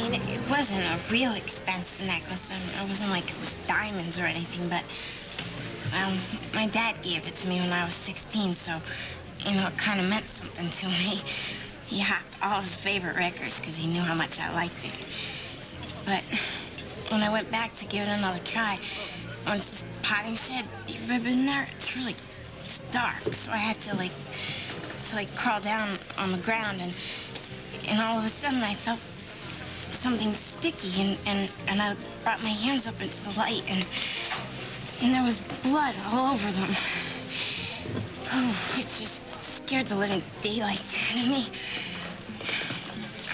mean, it wasn't a real expensive necklace. It wasn't like it was diamonds or anything, but, my dad gave it to me when I was 16, so, you know, it kind of meant something to me. He hopped all his favorite records because he knew how much I liked it. But when I went back to give it another try, once this potting shed ribbon there, it's dark, so I had to crawl down on the ground, and all of a sudden I felt something sticky, and I brought my hands up into the light, and there was blood all over them. Oh, it just scared the living daylights out of me.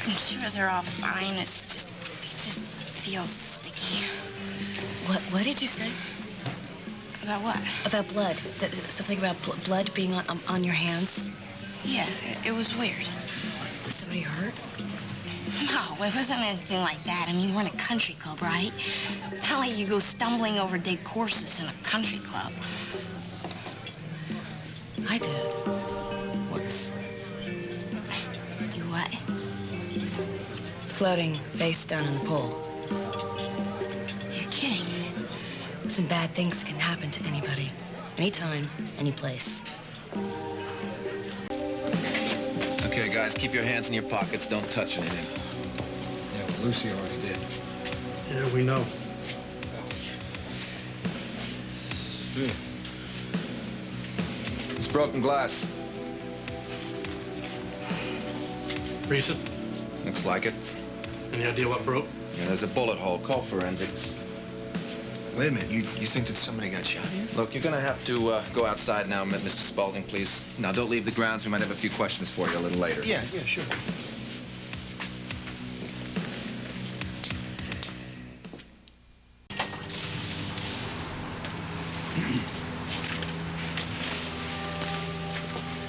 I'm sure they're all fine. It just feels sticky. What did you say? About what? About blood. Something about blood being on your hands? Yeah, it was weird. Was somebody hurt? No, it wasn't anything like that. I mean, we're in a country club, right? It's not like you go stumbling over dead horses in a country club. I did. Once. You what? Floating face down in the pool. You're kidding. Some bad things can happen to anybody. Anytime, any place. Okay, guys, keep your hands in your pockets. Don't touch anything. Yeah, well, Lucy already did. Yeah, we know. It's broken glass. Recent? Looks like it. Any idea what broke? Yeah, there's a bullet hole. Call forensics. Wait a minute, you think that somebody got shot here? Look, you're gonna have to go outside now, Mr. Spaulding, please. Now, don't leave the grounds. We might have a few questions for you a little later. Yeah, sure.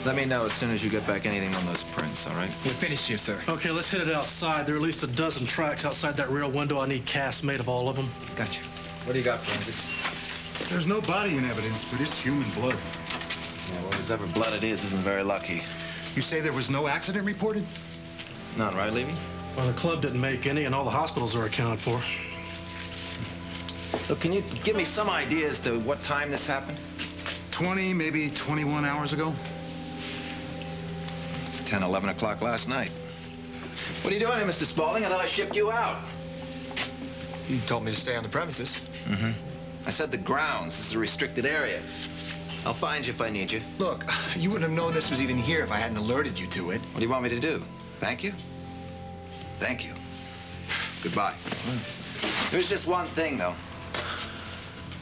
Let me know as soon as you get back anything on those prints, all right? We're finished here, sir. Okay, let's hit it outside. There are at least a dozen tracks outside that rear window. I need casts made of all of them. Gotcha. What do you got, forensics? There's no body in evidence, but it's human blood. Yeah, well, whoever blood it is isn't very lucky. You say there was no accident reported? None, right, Levy? Well, the club didn't make any, and all the hospitals are accounted for. Look, can you give me some idea as to what time this happened? 20, maybe 21 hours ago. It's 10, 11 o'clock last night. What are you doing here, Mr. Spaulding? I thought I shipped you out. You told me to stay on the premises. Mm-hmm. I said the grounds. This is a restricted area. I'll find you if I need you. Look, you wouldn't have known this was even here if I hadn't alerted you to it. What do you want me to do? Thank you? Thank you. Goodbye. There's just one thing, though.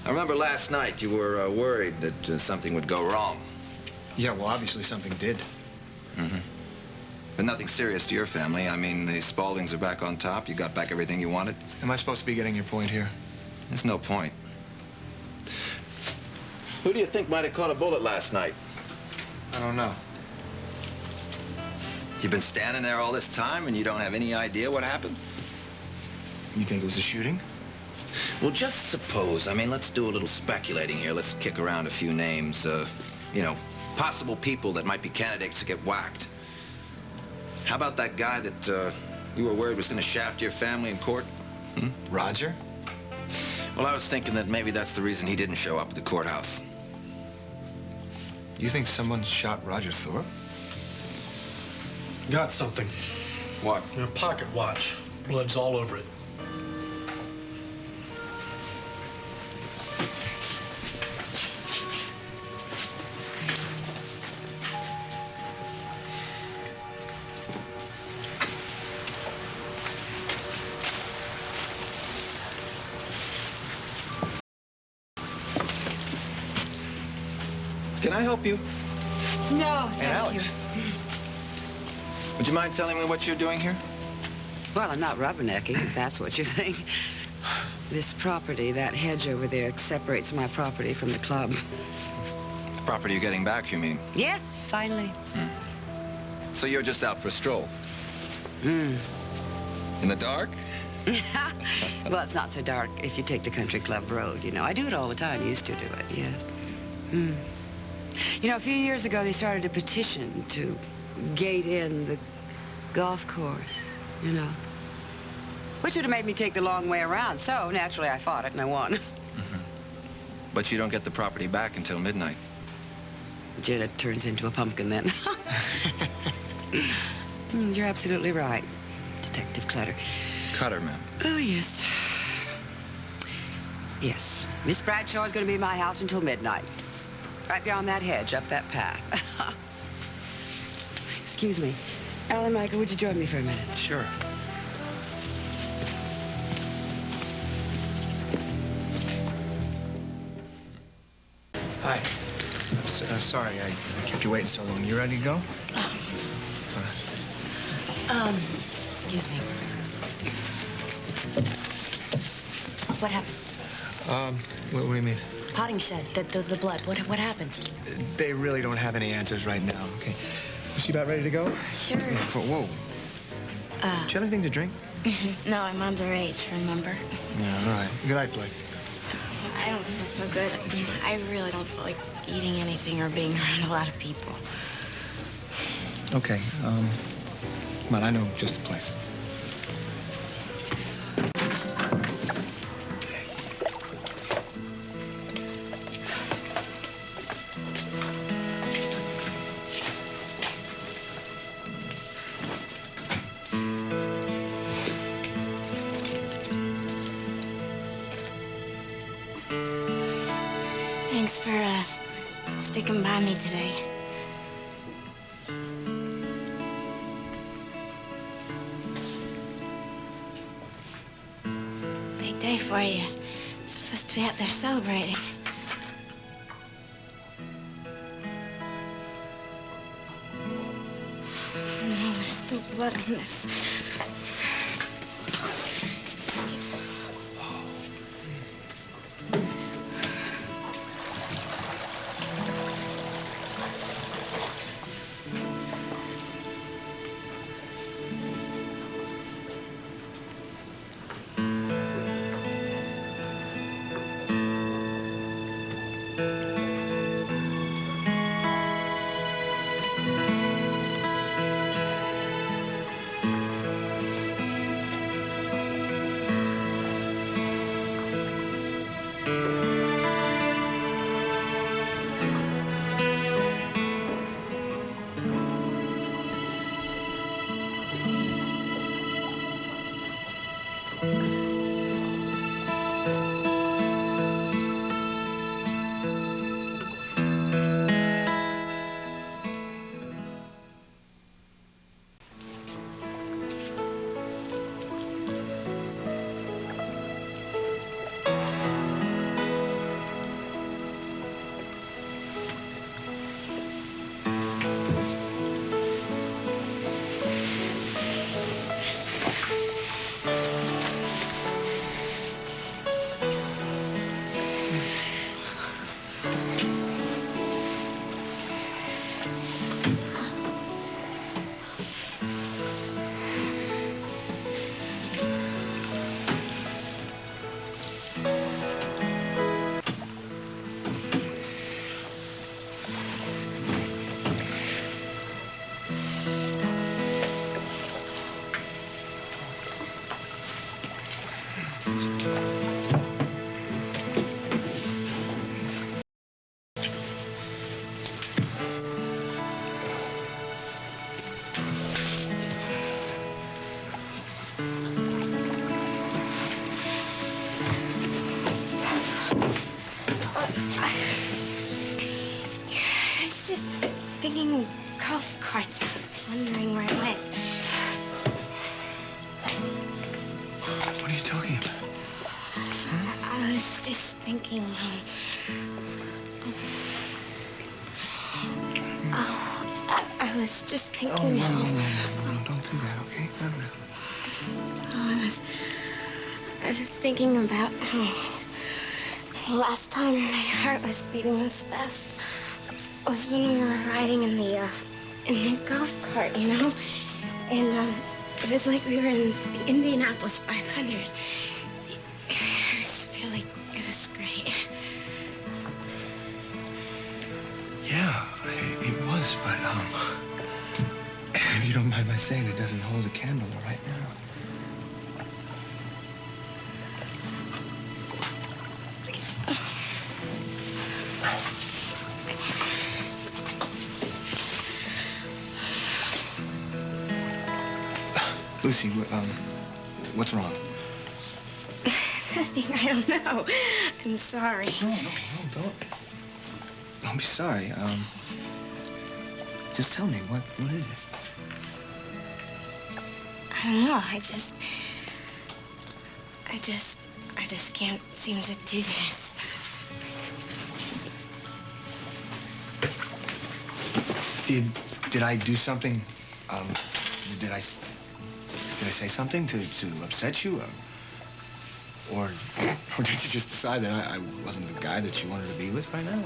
I remember last night you were worried that something would go wrong. Yeah, well, obviously something did. Mm-hmm. But nothing serious to your family. I mean, the Spauldings are back on top. You got back everything you wanted. Am I supposed to be getting your point here? There's no point. Who do you think might have caught a bullet last night? I don't know. You've been standing there all this time and you don't have any idea what happened? You think it was a shooting? Well, just suppose. I mean, let's do a little speculating here. Let's kick around a few names. You know, possible people that might be candidates to get whacked. How about that guy that you were worried was going to shaft your family in court? Hmm? Roger? Well, I was thinking that maybe that's the reason he didn't show up at the courthouse. You think someone shot Roger Thorpe? Got something. What? Your pocket watch. Blood's all over it. Can I help you? No, Hey, Alex. Would you mind telling me what you're doing here? Well, I'm not rubbernecking, if that's what you think. This property, that hedge over there, separates my property from the club. The property you're getting back, you mean? Yes, finally. So you're just out for a stroll? In the dark? Well, it's not so dark if you take the country club road, you know. I do it all the time, used to do it, yes. You know, a few years ago, they started a petition to gate in the golf course, you know. which would have made me take the long way around. So, naturally, I fought it and I won. But you don't get the property back until midnight. Janet turns into a pumpkin then. You're absolutely right, Detective Clutter. Cutter, ma'am. Oh, yes. Yes. Miss Bradshaw is going to be in my house until midnight. Right beyond that hedge, up that path. Excuse me. Alan, Michael, would you join me for a minute? Sure. Hi. I'm sorry I kept you waiting so long. You ready to go? Excuse me. What happened? What do you mean? Potting shed, the blood. What happened? They really don't have any answers right now, okay? Is she about ready to go? Sure. Whoa. Do you have anything to drink? No, I'm underage, remember? Yeah, all right. Good night, Blake. I don't feel so good. I really don't feel like eating anything or being around a lot of people. Okay, come on, I know just the place. Thanks for, sticking by me today. Big day for you. Supposed to be out there celebrating. No, there's still blood on this. Thinking golf carts. I was wondering where it went. What are you talking about? I was just thinking, I was just thinking. Oh, no, don't do that, okay? No. I was thinking about how the last time my heart was beating this fast was when we were riding in the golf cart, you know? And it was like we were in the Indianapolis 500. It was great. Yeah, it was, but, if you don't mind my saying, it doesn't hold a candle right now. Lucy, what's wrong? Nothing, I don't know. I'm sorry. No, don't be sorry. Just tell me, what is it? I don't know, I just can't seem to do this. Did I do something? Did I say something to upset you? Or did you just decide that I wasn't the guy that you wanted to be with right now?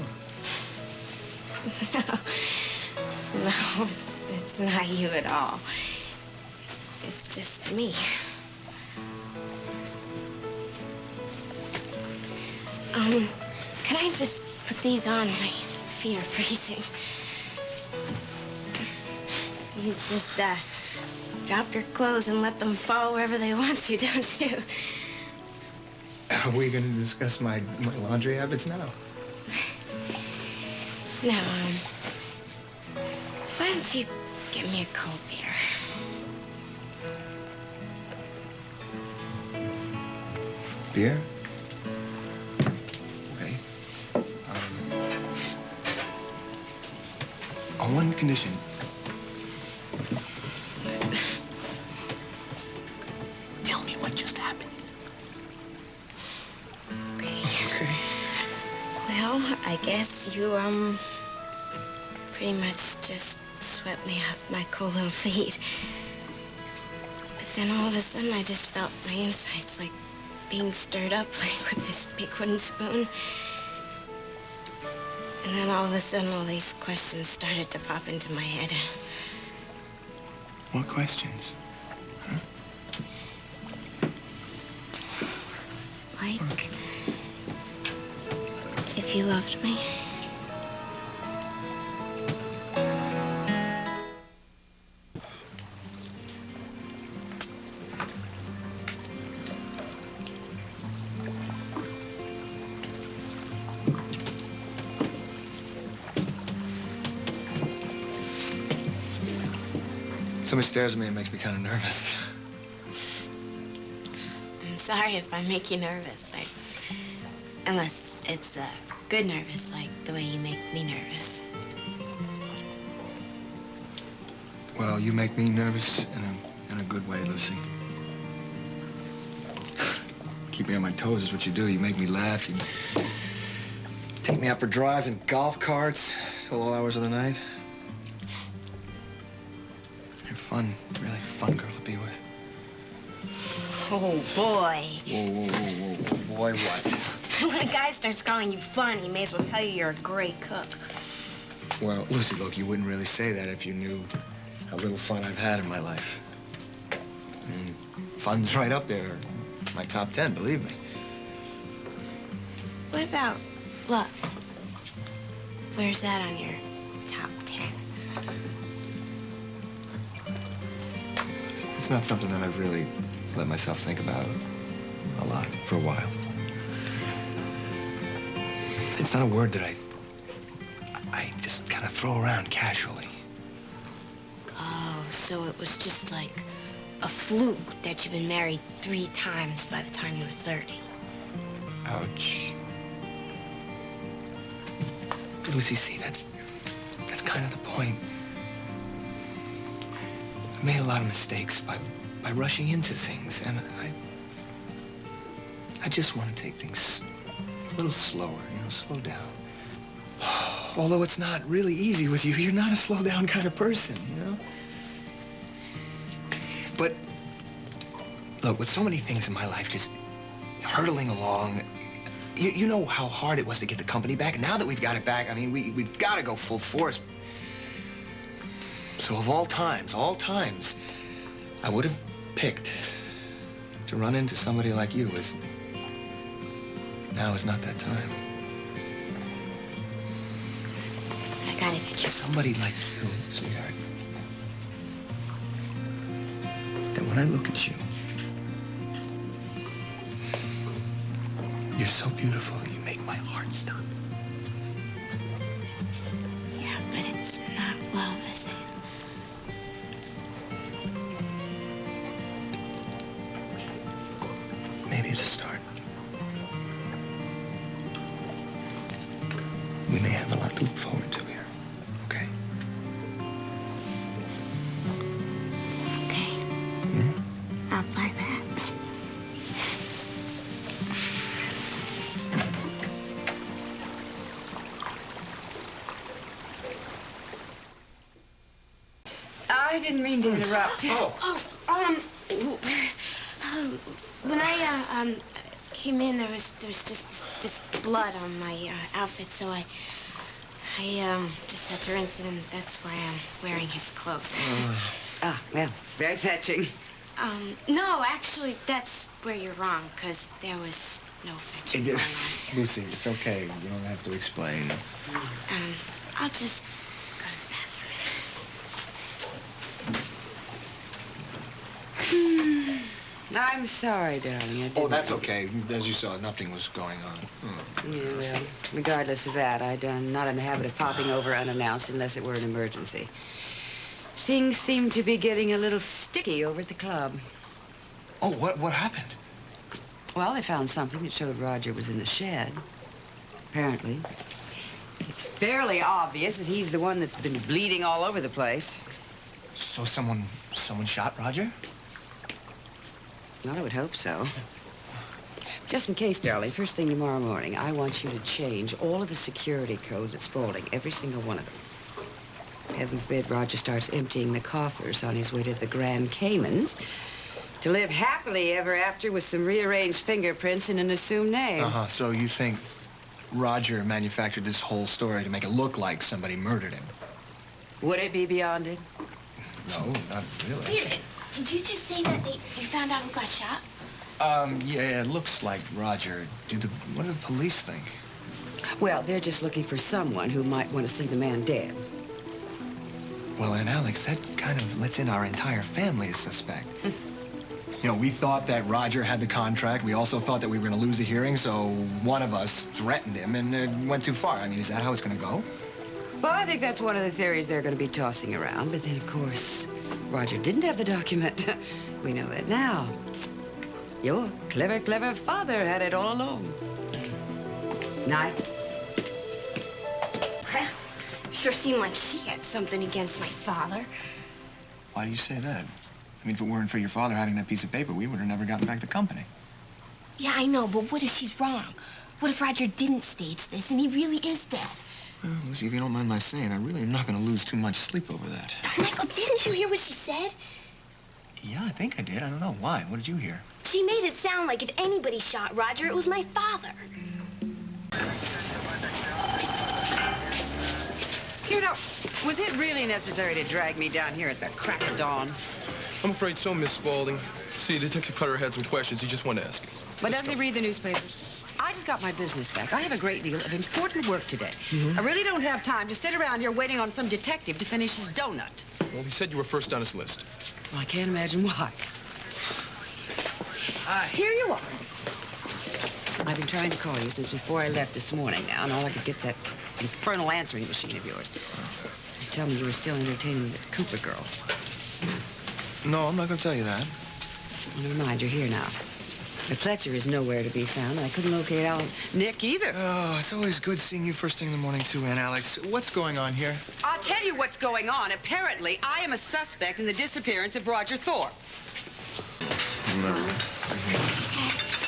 No, it's not you at all. It's just me. Can I just put these on? My feet are freezing. You just, drop your clothes and let them fall wherever they want to, don't you? Are we going to discuss my laundry habits now? No, why don't you get me a cold beer? Beer? Okay. On one condition. Tell me what just happened. Okay. Okay. Well, I guess you, pretty much just swept me off my cold little feet. But then all of a sudden, I just felt my insides like being stirred up, like with this big wooden spoon. And then all of a sudden, all these questions started to pop into my head. What questions? Huh? Like, if you loved me. Somebody stares at me and makes me kind of nervous. I'm sorry if I make you nervous, like, unless it's good nervous, like the way you make me nervous. Well, you make me nervous in a good way, Lucy. Keep me on my toes is what you do. You make me laugh. You take me out for drives in golf carts till all hours of the night. You're fun, really fun girl to be with. Oh, boy. Whoa, boy, what? When a guy starts calling you fun, he may as well tell you you're a great cook. Well, Lucy, look, you wouldn't really say that if you knew how little fun I've had in my life. I mean, fun's right up there. My top 10, believe me. What about love? Where's that on your top 10? It's not something that I've really let myself think about a lot for a while. It's not a word that I just kind of throw around casually. Oh, so it was just like a fluke that you've been married 3 times by the time you were 30. Ouch. Lucy, see, that's kind of the point. I made a lot of mistakes by rushing into things, and I just want to take things a little slower, slow down. Although it's not really easy with you, you're not a slow down kind of person, But, look, with so many things in my life just hurtling along, you know how hard it was to get the company back. And now that we've got it back, I mean, we've got to go full force. So of all times, I would have picked to run into somebody like you. Now is not that time. I gotta get you. Somebody like you, sweetheart. That when I look at you, you're so beautiful, you make my heart stop. Yeah, but it's not love, is it? maybe it's a start. We may have a lot to look forward to here, okay? Okay. Hmm? I'll buy that. I didn't mean to interrupt. When I came in, there was just this blood on my outfit, so I just had to rinse it, and that's why I'm wearing his clothes. Ah, well, it's very fetching. No, actually, that's where you're wrong, because there was no fetching going on. Lucy, it's okay. You don't have to explain. I'll just go to the bathroom. I'm sorry, darling. I didn't. That's okay. As you saw, nothing was going on. Yeah, well, regardless of that, I'm not in the habit of popping over unannounced unless it were an emergency. Things seem to be getting a little sticky over at the club. Oh, what happened? Well, they found something that showed Roger was in the shed. Apparently. It's fairly obvious that he's the one that's been bleeding all over the place. So someone shot Roger? Well, I would hope so. Just in case, darling, first thing tomorrow morning, I want you to change all of the security codes at Spaulding, every single one of them. Heaven forbid Roger starts emptying the coffers on his way to the Grand Caymans to live happily ever after with some rearranged fingerprints and an assumed name. Uh-huh. So you think Roger manufactured this whole story to make it look like somebody murdered him? Would it be beyond it? No, not really. Wait a minute. Did you just say that you found out who got shot? Yeah, it looks like Roger. What do the police think? Well, they're just looking for someone who might want to see the man dead. Well, Aunt Alex, that kind of lets in our entire family as suspect. You know, we thought that Roger had the contract. We also thought that we were going to lose a hearing, so one of us threatened him and it went too far. I mean, is that how it's going to go? Well, I think that's one of the theories they're going to be tossing around. But then, of course, Roger didn't have the document. We know that now. Your clever, clever father had it all along. Night. Well, sure seemed like she had something against my father. Why do you say that? I mean, if it weren't for your father having that piece of paper, we would have never gotten back the company. Yeah, I know, but what if she's wrong? What if Roger didn't stage this and he really is dead? Well, Lucy, if you don't mind my saying, I really am not going to lose too much sleep over that. Michael, didn't you hear what she said? Yeah, I think I did. I don't know. Why? What did you hear? She made it sound like if anybody shot Roger, it was my father. You know, was it really necessary to drag me down here at the crack of dawn? I'm afraid so, Miss Spaulding. See, Detective Cutter had some questions he just wanted to ask you. But doesn't he read the newspapers? I just got my business back. I have a great deal of important work today. I really don't have time to sit around here waiting on some detective to finish his donut. Well, he said you were first on his list. Well, I can't imagine why. Hi. Here you are. I've been trying to call you since before I left this morning now, and all I could get that infernal answering machine of yours. You tell me you were still entertaining the Cooper girl. No, I'm not going to tell you that. Never mind, you're here now. But Fletcher is nowhere to be found, and I couldn't locate Alan Nick either. Oh, it's always good seeing you first thing in the morning, too, Aunt Alex. What's going on here? I'll tell you what's going on. Apparently, I am a suspect in the disappearance of Roger Thorpe.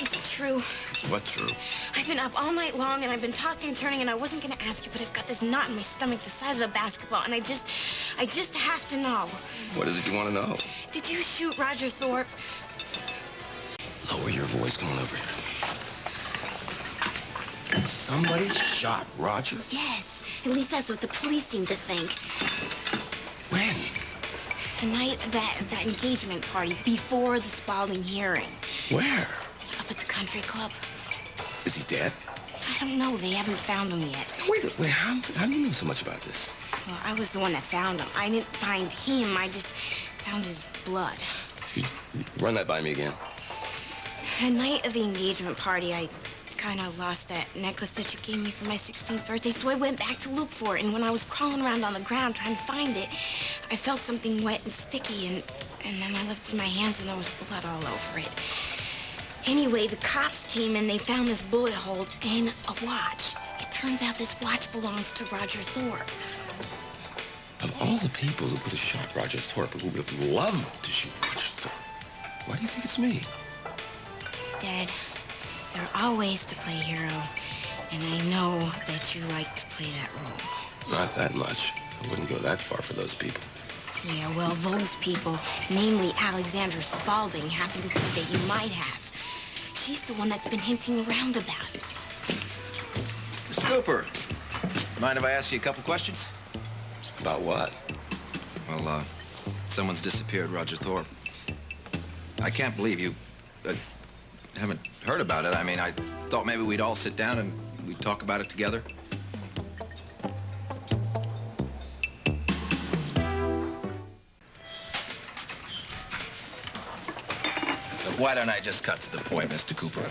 It's true. What's true? I've been up all night long, and I've been tossing and turning, and I wasn't going to ask you, but I've got this knot in my stomach the size of a basketball, and I just have to know. What is it you want to know? Did you shoot Roger Thorpe? Lower your voice. Come on over here. Somebody shot Roger? Yes. At least that's what the police seem to think. When? The night of that engagement party before the Spaulding hearing. Where? Up at the country club. Is he dead? I don't know. They haven't found him yet. Wait, how do you know so much about this? Well, I was the one that found him. I didn't find him. I just found his blood. Run that by me again. The night of the engagement party, I kind of lost that necklace that you gave me for my 16th birthday, so I went back to look for it, and when I was crawling around on the ground trying to find it, I felt something wet and sticky, and then I lifted my hands, and there was blood all over it. Anyway, the cops came and they found this bullet hole in a watch. It turns out this watch belongs to Roger Thorpe. Of all the people who could have shot Roger Thorpe, who would have loved to shoot Roger Thorpe, why do you think it's me? Dad, there are all ways to play hero, and I know that you like to play that role. Not that much. I wouldn't go that far for those people. Yeah, well, those people, namely Alexandra Spaulding, happen to think that you might have. She's the one that's been hinting around about it. Mr. Cooper, mind if I ask you a couple questions? About what? Well, someone's disappeared Roger Thorpe. I can't believe you haven't heard about it. I mean, I thought maybe we'd all sit down and we'd talk about it together. Look, why don't I just cut to the point, Mr. Cooper?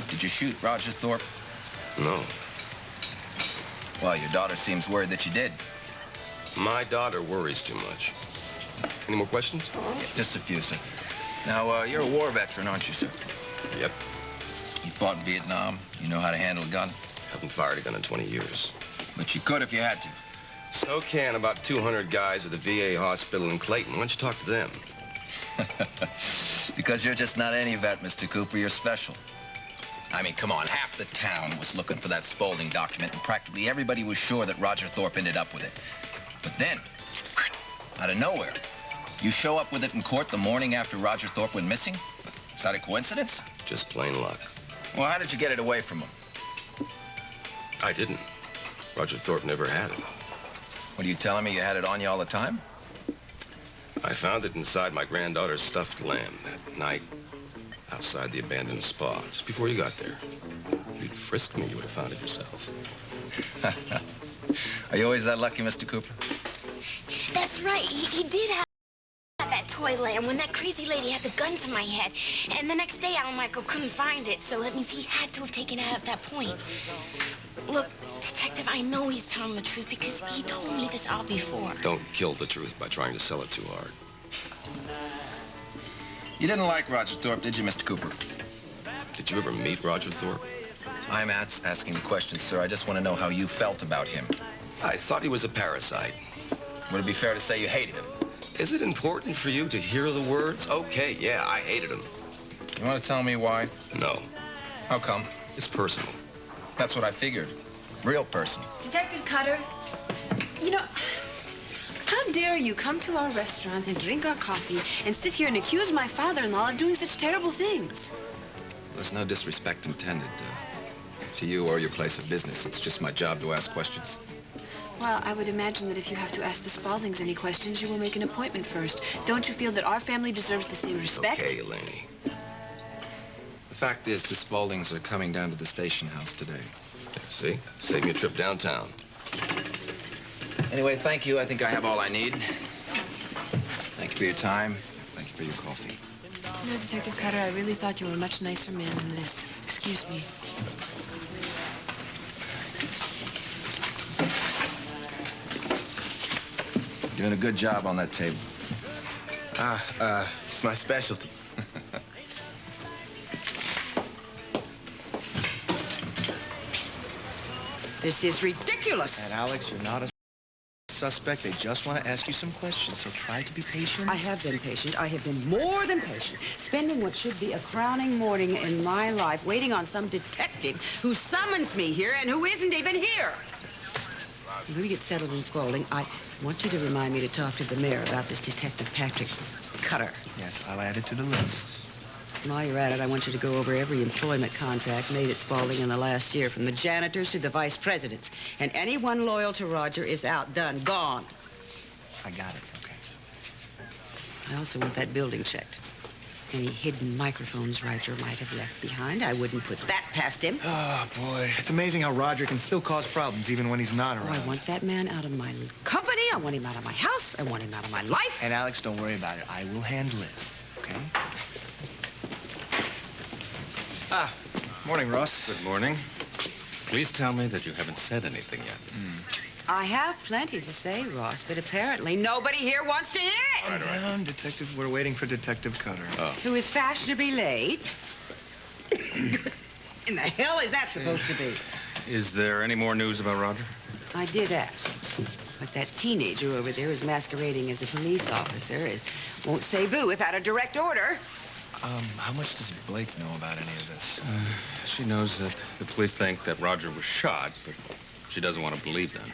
Did you shoot Roger Thorpe? No. Well, your daughter seems worried that you did. My daughter worries too much. Any more questions? Yeah, just a few, sir. Now, you're a war veteran, aren't you, sir? Yep. You fought in Vietnam. You know how to handle a gun. Haven't fired a gun in 20 years. But you could if you had to. So can about 200 guys at the VA hospital in Clayton. Why don't you talk to them? Because you're just not any vet, Mr. Cooper. You're special. I mean, come on. Half the town was looking for that Spaulding document, and practically everybody was sure that Roger Thorpe ended up with it. But then, out of nowhere, you show up with it in court the morning after Roger Thorpe went missing? Is that a coincidence? Just plain luck. Well, how did you get it away from him? I didn't. Roger Thorpe never had it. What are you telling me? You had it on you all the time? I found it inside my granddaughter's stuffed lamb that night outside the abandoned spa, just before you got there. If you'd frisked me, you would have found it yourself. Are you always that lucky, Mr. Cooper? That's right. He did have that toy lamb when that crazy lady had the gun to my head. And the next day, Al Michael couldn't find it, so that means he had to have taken it at that point. Look, Detective, I know he's telling the truth because he told me this all before. Don't kill the truth by trying to sell it too hard. You didn't like Roger Thorpe, did you, Mr. Cooper? Did you ever meet Roger Thorpe? I'm asking the questions, sir. I just want to know how you felt about him. I thought he was a parasite. Would it be fair to say you hated him? Is it important for you to hear the words? Okay, yeah, I hated him. You want to tell me why? No. How come? It's personal. That's what I figured. Real personal. Detective Cutter, you know, how dare you come to our restaurant and drink our coffee and sit here and accuse my father-in-law of doing such terrible things? There's no disrespect intended to you or your place of business. It's just my job to ask questions. Well, I would imagine that if you have to ask the Spauldings any questions, you will make an appointment first. Don't you feel that our family deserves the same respect? Okay, Eleni. The fact is, the Spauldings are coming down to the station house today. See? Save me a trip downtown. Anyway, thank you. I think I have all I need. Thank you for your time. Thank you for your coffee. No, Detective Cutter, I really thought you were a much nicer man than this. Excuse me. Doing a good job on that table. It's my specialty. This is ridiculous. And Alex, you're not a suspect. They just want to ask you some questions, so try to be patient. I have been patient. I have been more than patient. Spending what should be a crowning morning in my life waiting on some detective who summons me here and who isn't even here. When we get settled in Spaulding, I want you to remind me to talk to the mayor about this Detective Patrick Cutter. Yes, I'll add it to the list. While you're at it, I want you to go over every employment contract made at Spaulding in the last year, from the janitors to the vice presidents. And anyone loyal to Roger is out, done, gone. I got it, okay. I also want that building checked. Any hidden microphones Roger might have left behind, I wouldn't put that past him. Oh, boy. It's amazing how Roger can still cause problems even when he's not Oh, around. I want that man out of my company. I want him out of my house. I want him out of my life. And Alex, don't worry about it. I will handle it, okay? Morning, Ross. Good morning. Please tell me that you haven't said anything yet. I have plenty to say, Ross, but apparently nobody here wants to hear it. Calm down, Detective. We're waiting for Detective Cutter. Oh. Who is fashionably late. In the hell is that supposed to be? Is there any more news about Roger? I did ask. But that teenager over there is masquerading as a police officer. Won't say boo without a direct order. How much does Blake know about any of this? She knows that the police think that Roger was shot, but she doesn't want to believe them.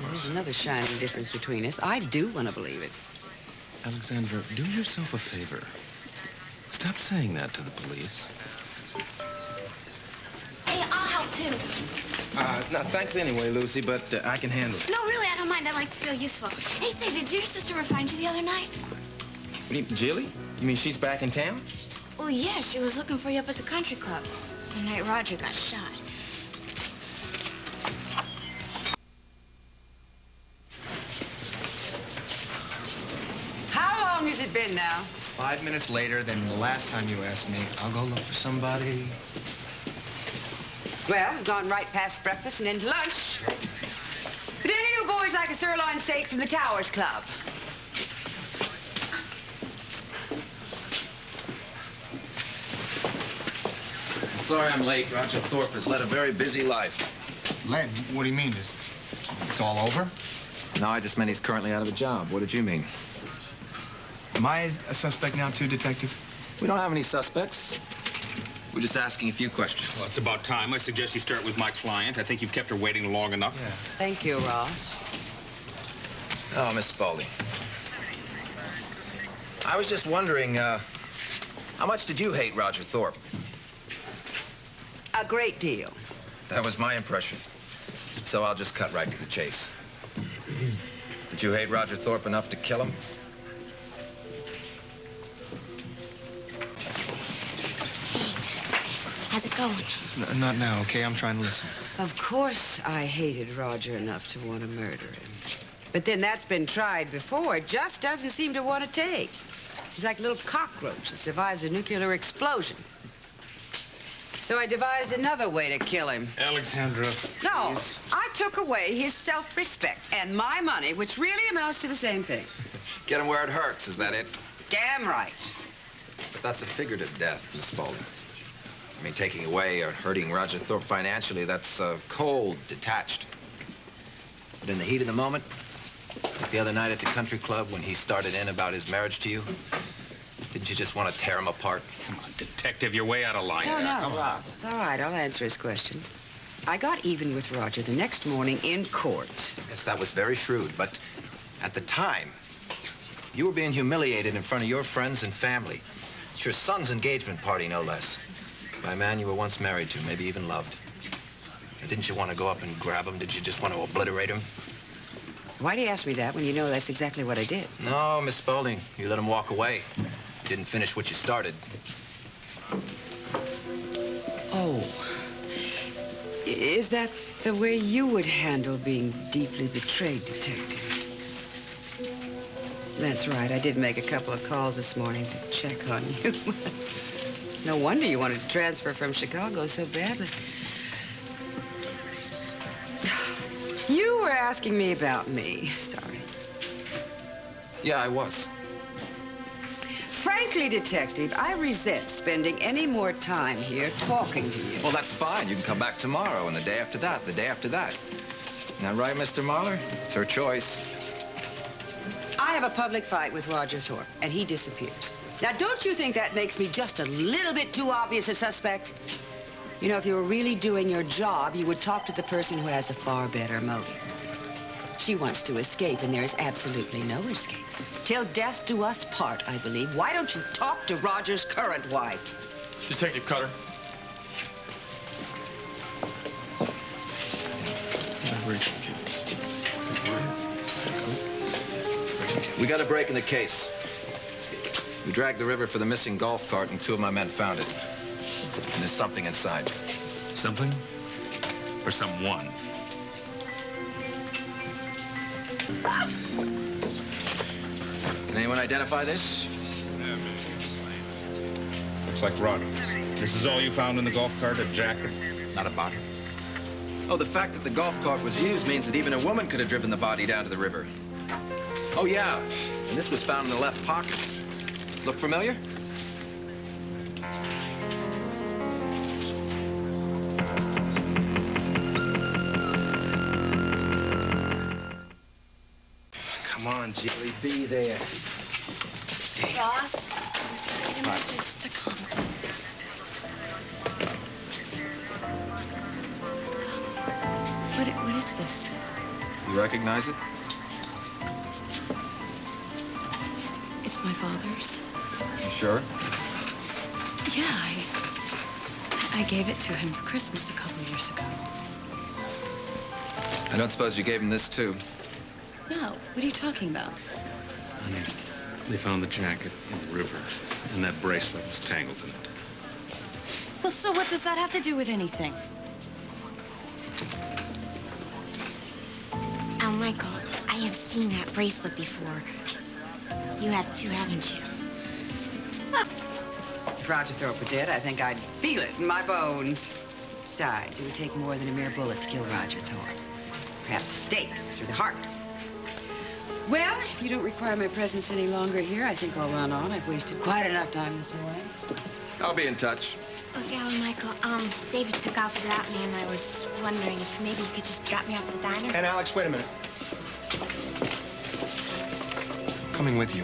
There's another shining difference between us. I do want to believe it. Alexandra, do yourself a favor. Stop saying that to the police. Hey, I'll help too. No, thanks anyway, Lucy, but I can handle it. No, really, I don't mind. I like to feel useful. Hey, say, did your sister ever find you the other night? What do you, Jilly? You mean she's back in town? Well, yeah, she was looking for you up at the country club the night Roger got shot. How long has it been now? 5 minutes later than the last time you asked me. I'll go look for somebody. Well, we've gone right past breakfast and into lunch. But any of you boys like a sirloin steak from the Towers Club? Sorry I'm late. Roger Thorpe has led a very busy life. Len, what do you mean? It's all over? No, I just meant he's currently out of a job. What did you mean? Am I a suspect now, too, Detective? We don't have any suspects. We're just asking a few questions. Well, it's about time. I suggest you start with my client. I think you've kept her waiting long enough. Yeah. Thank you, Ross. Oh, Miss Spaulding. I was just wondering, how much did you hate Roger Thorpe? A great deal. That was my impression. So I'll just cut right to the chase. Did you hate Roger Thorpe enough to kill him? How's it going? Not now, okay? I'm trying to listen. Of course I hated Roger enough to want to murder him. But then that's been tried before. It just doesn't seem to want to take. He's like a little cockroach that survives a nuclear explosion. So I devised another way to kill him. Alexandra. No, I took away his self-respect and my money, which really amounts to the same thing. Get him where it hurts, is that it? Damn right. But that's a figurative death, Miss Spaulding. I mean, taking away or hurting Roger Thorpe financially, that's cold, detached. But in the heat of the moment, like the other night at the country club when he started in about his marriage to you, didn't you just want to tear him apart? Come on, Detective, you're way out of line. No, there. no, Ross. It's all right. I'll answer his question. I got even with Roger the next morning in court. Yes, that was very shrewd, but at the time, you were being humiliated in front of your friends and family. It's your son's engagement party, no less. By a man you were once married to, maybe even loved. And didn't you want to go up and grab him? Did you just want to obliterate him? Why do you ask me that when you know that's exactly what I did? No, Miss Spaulding. You let him walk away. You didn't finish what you started. Oh. Is that the way you would handle being deeply betrayed, Detective? That's right. I did make a couple of calls this morning to check on you. No wonder you wanted to transfer from Chicago so badly. You were asking me about me. Sorry. Yeah, I was. Frankly, Detective, I resent spending any more time here talking to you. Well, that's fine. You can come back tomorrow and the day after that, the day after that. Isn't that right, Mr. Marler? It's her choice. I have a public fight with Roger Thorpe, and he disappears. Now, don't you think that makes me just a little bit too obvious a suspect? You know, if you were really doing your job, you would talk to the person who has a far better motive. She wants to escape, and there's absolutely no escape. Till death do us part, I believe. Why don't you talk to Roger's current wife? Detective Cutter. We got a break in the case. We dragged the river for the missing golf cart, and 2 of my men found it. And there's something inside. Something? Or someone? Does anyone identify this? Looks like Roger. This is all you found in the golf cart, a jacket, not a body? Oh, the fact that the golf cart was used means that even a woman could have driven the body down to the river. Oh, yeah. And this was found in the left pocket. Does it look familiar? Come on, Jilly, be there. Ross, send a message to Connor. What is this? You recognize it? It's my father's. You sure? Yeah, I gave it to him for Christmas a couple years ago. I don't suppose you gave him this, too? No, what are you talking about? Honey, they found the jacket in the river, and that bracelet was tangled in it. Well, so what does that have to do with anything? Oh, Michael, I have seen that bracelet before. You have too, haven't you? If Roger Thorpe were dead, I think I'd feel it in my bones. Besides, it would take more than a mere bullet to kill Roger Thorpe. Perhaps a stake through the heart. Well, if you don't require my presence any longer here, I think I'll run on. I've wasted quite enough time this morning. I'll be in touch. Oh, golly, Michael, David took off without me, and I was wondering if maybe you could just drop me off at the diner. And Alex, wait a minute. Coming with you.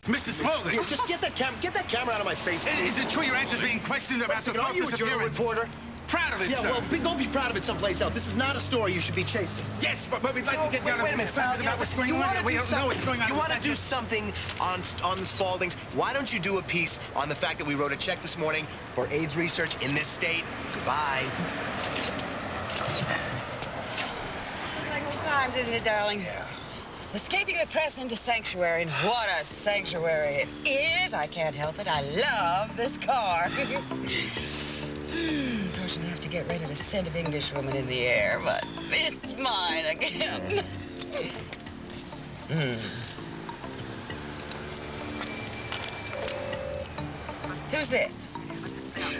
Mr. Spaulding! Here, just get that camera out of my face, please. Is it true your aunt's being questioned about the Are you a journal reporter? Proud of it, yeah, sir. well, don't be proud of it someplace else. This is not a story you should be chasing. Yes, but we'd like to get down wait a minute, pal. about what's going on. We don't know what's going on. You want to do something on the Spauldings? Why don't you do a piece on the fact that we wrote a check this morning for AIDS research in this state? Goodbye. Like old times, isn't it, darling? Yeah. Escaping the press into sanctuary, and what a sanctuary it is. I can't help it. I love this car. Of course, you'll have to get rid of the scent of Englishwoman in the air, but it's mine again. Who's this?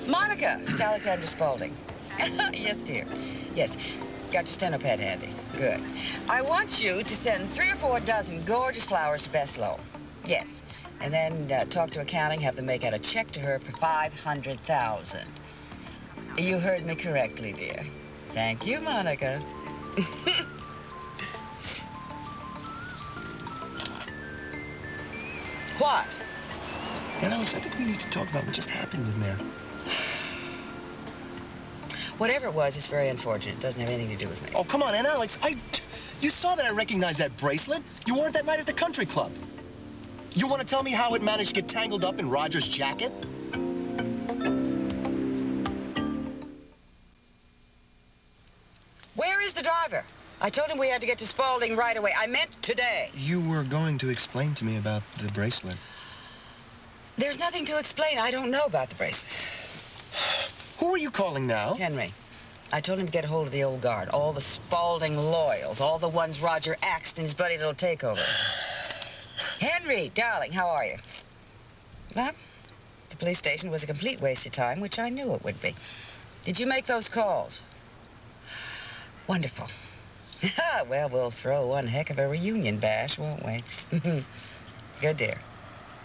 Monica, it's Alexander Spaulding. Yes, dear. Yes. Got your steno pad handy. Good. I want you to send 3 or 4 dozen gorgeous flowers to Bess Lowe. Yes. And then talk to accounting, have them make out a check to her for $500,000. You heard me correctly, dear. Thank you, Monica. What? And Alex, I think we need to talk about what just happened in there. Whatever it was, it's very unfortunate. It doesn't have anything to do with me. Oh, come on, and Alex, you saw that I recognized that bracelet. You wore it that night at the country club. You want to tell me how it managed to get tangled up in Roger's jacket? Where is the driver? I told him we had to get to Spaulding right away. I meant today. You were going to explain to me about the bracelet. There's nothing to explain. I don't know about the bracelet. Who are you calling now? Henry. I told him to get a hold of the old guard, all the Spaulding loyals, all the ones Roger axed in his bloody little takeover. Henry, darling, how are you? Well, the police station was a complete waste of time, which I knew it would be. Did you make those calls? Wonderful. Well, we'll throw one heck of a reunion bash, won't we? Good, dear.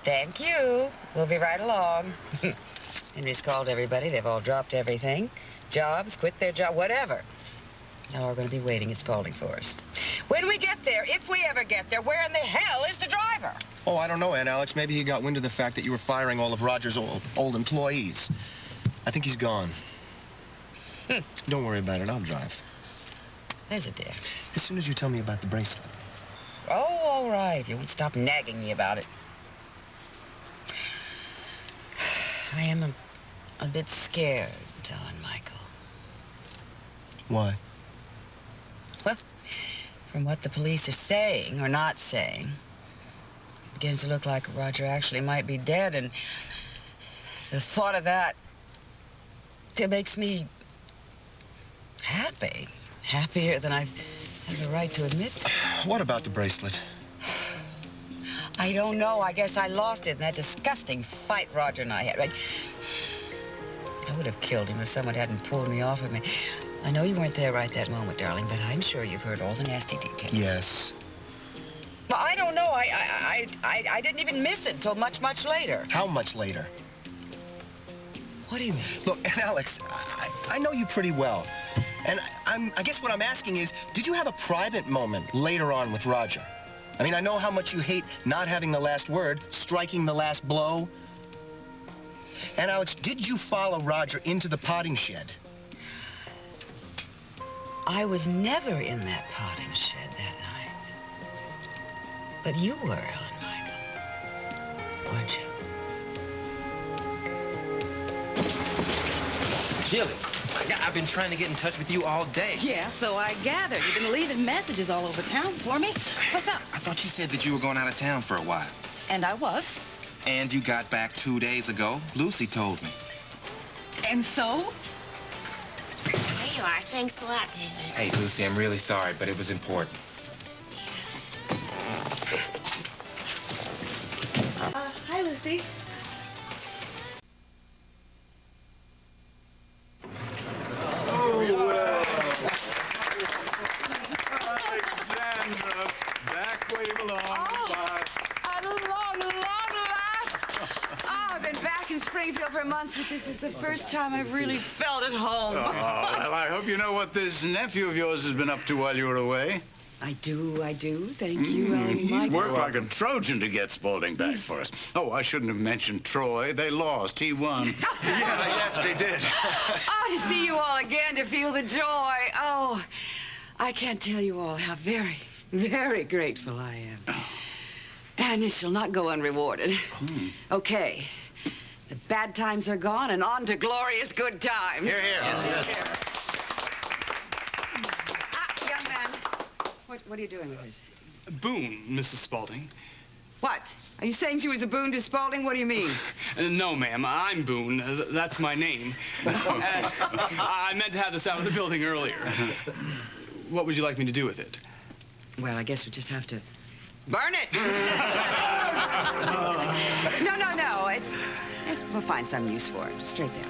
Thank you. We'll be right along. Henry's called everybody. They've all dropped everything. Jobs, quit their job, whatever. Now we're going to be waiting at Spaulding for us. When we get there, if we ever get there, where in the hell is the driver? Oh, I don't know, Aunt Alex. Maybe he got wind of the fact that you were firing all of Roger's old employees. I think he's gone. Don't worry about it. I'll drive. There's a dear. As soon as you tell me about the bracelet. Oh, all right, if you won't stop nagging me about it. I am a bit scared, darling Michael. Why? Well, from what the police are saying or not saying, it begins to look like Roger actually might be dead, and the thought of that, it makes me happy. Happier than I've have the right to admit to. What about the bracelet? I don't know. I guess I lost it in that disgusting fight Roger and I had. I would have killed him if someone hadn't pulled me off of me. I know you weren't there right that moment, darling, but I'm sure you've heard all the nasty details. Yes. Well, I don't know. I didn't even miss it until much, much later. How much later? What do you mean? Look, and Alex, I know you pretty well. And I guess what I'm asking is, did you have a private moment later on with Roger? I mean, I know how much you hate not having the last word, striking the last blow. And Alex, did you follow Roger into the potting shed? I was never in that potting shed that night. But you were, Ellen Michael. Weren't you? Jilly, I've been trying to get in touch with you all day. Yeah, so I gathered. You've been leaving messages all over town for me. What's up? I thought you said that you were going out of town for a while. And I was. And you got back 2 days ago. Lucy told me. And so? There you are. Thanks a lot, David. Hey, Lucy, I'm really sorry, but it was important. Hi, Lucy. Alexandra, back where you belong. At long last. Oh, I've been back in Springfield for months, but this is the first time I've really felt at home. Oh, well, I hope you know what this nephew of yours has been up to while you were away. I do. Thank you, Ellen He Michael. worked like a Trojan to get Spaulding back for us. Oh, I shouldn't have mentioned Troy. They lost. He won. Yes, they did. Oh, to see you all again, to feel the joy. Oh, I can't tell you all how very, very grateful I am. And it shall not go unrewarded. Okay. The bad times are gone and on to glorious good times. Here, here. Young man, what are you doing with this? Boone, Mrs. Spaulding. What? Are you saying she was a boon to Spaulding? What do you mean? No, ma'am. I'm Boone. That's my name. I meant to have this out of the building earlier. What would you like me to do with it? Well, I guess we just have to burn it. No. We'll find some use for it. Straight that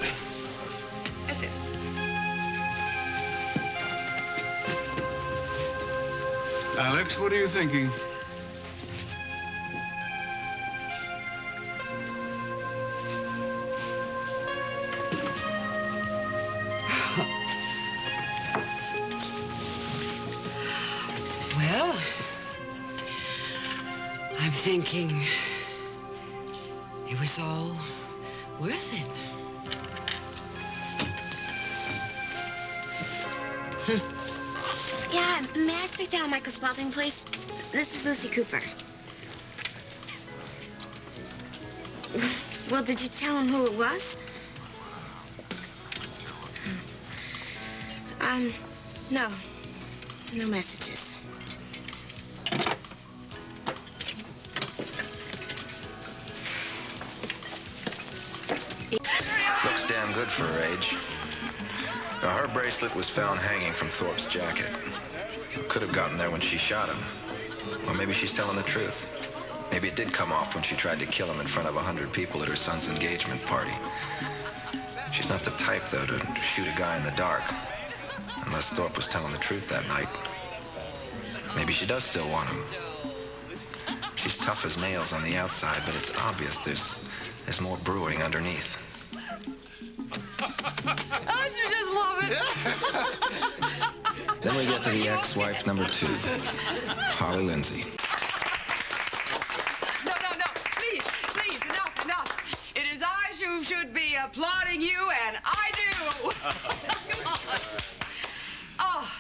way. That's it. Alex, what are you thinking? Well, I'm thinking it was all worth it. Yeah, may I speak to Al Michael Spaulding, please? This is Lucy Cooper. Well, did you tell him who it was? No. No messages. Looks damn good for her age. Now, her bracelet was found hanging from Thorpe's jacket. Could have gotten there when she shot him. Or maybe she's telling the truth. Maybe it did come off when she tried to kill him in front of 100 people at her son's engagement party. She's not the type, though, to shoot a guy in the dark. Unless Thorpe was telling the truth that night. Maybe she does still want him. She's tough as nails on the outside, but it's obvious there's more brewing underneath. Don't you just love it? Then we get to the ex-wife number 2, Holly Lindsay. No. Please, enough. It is I who should be applauding you, and I do. Come on. Oh,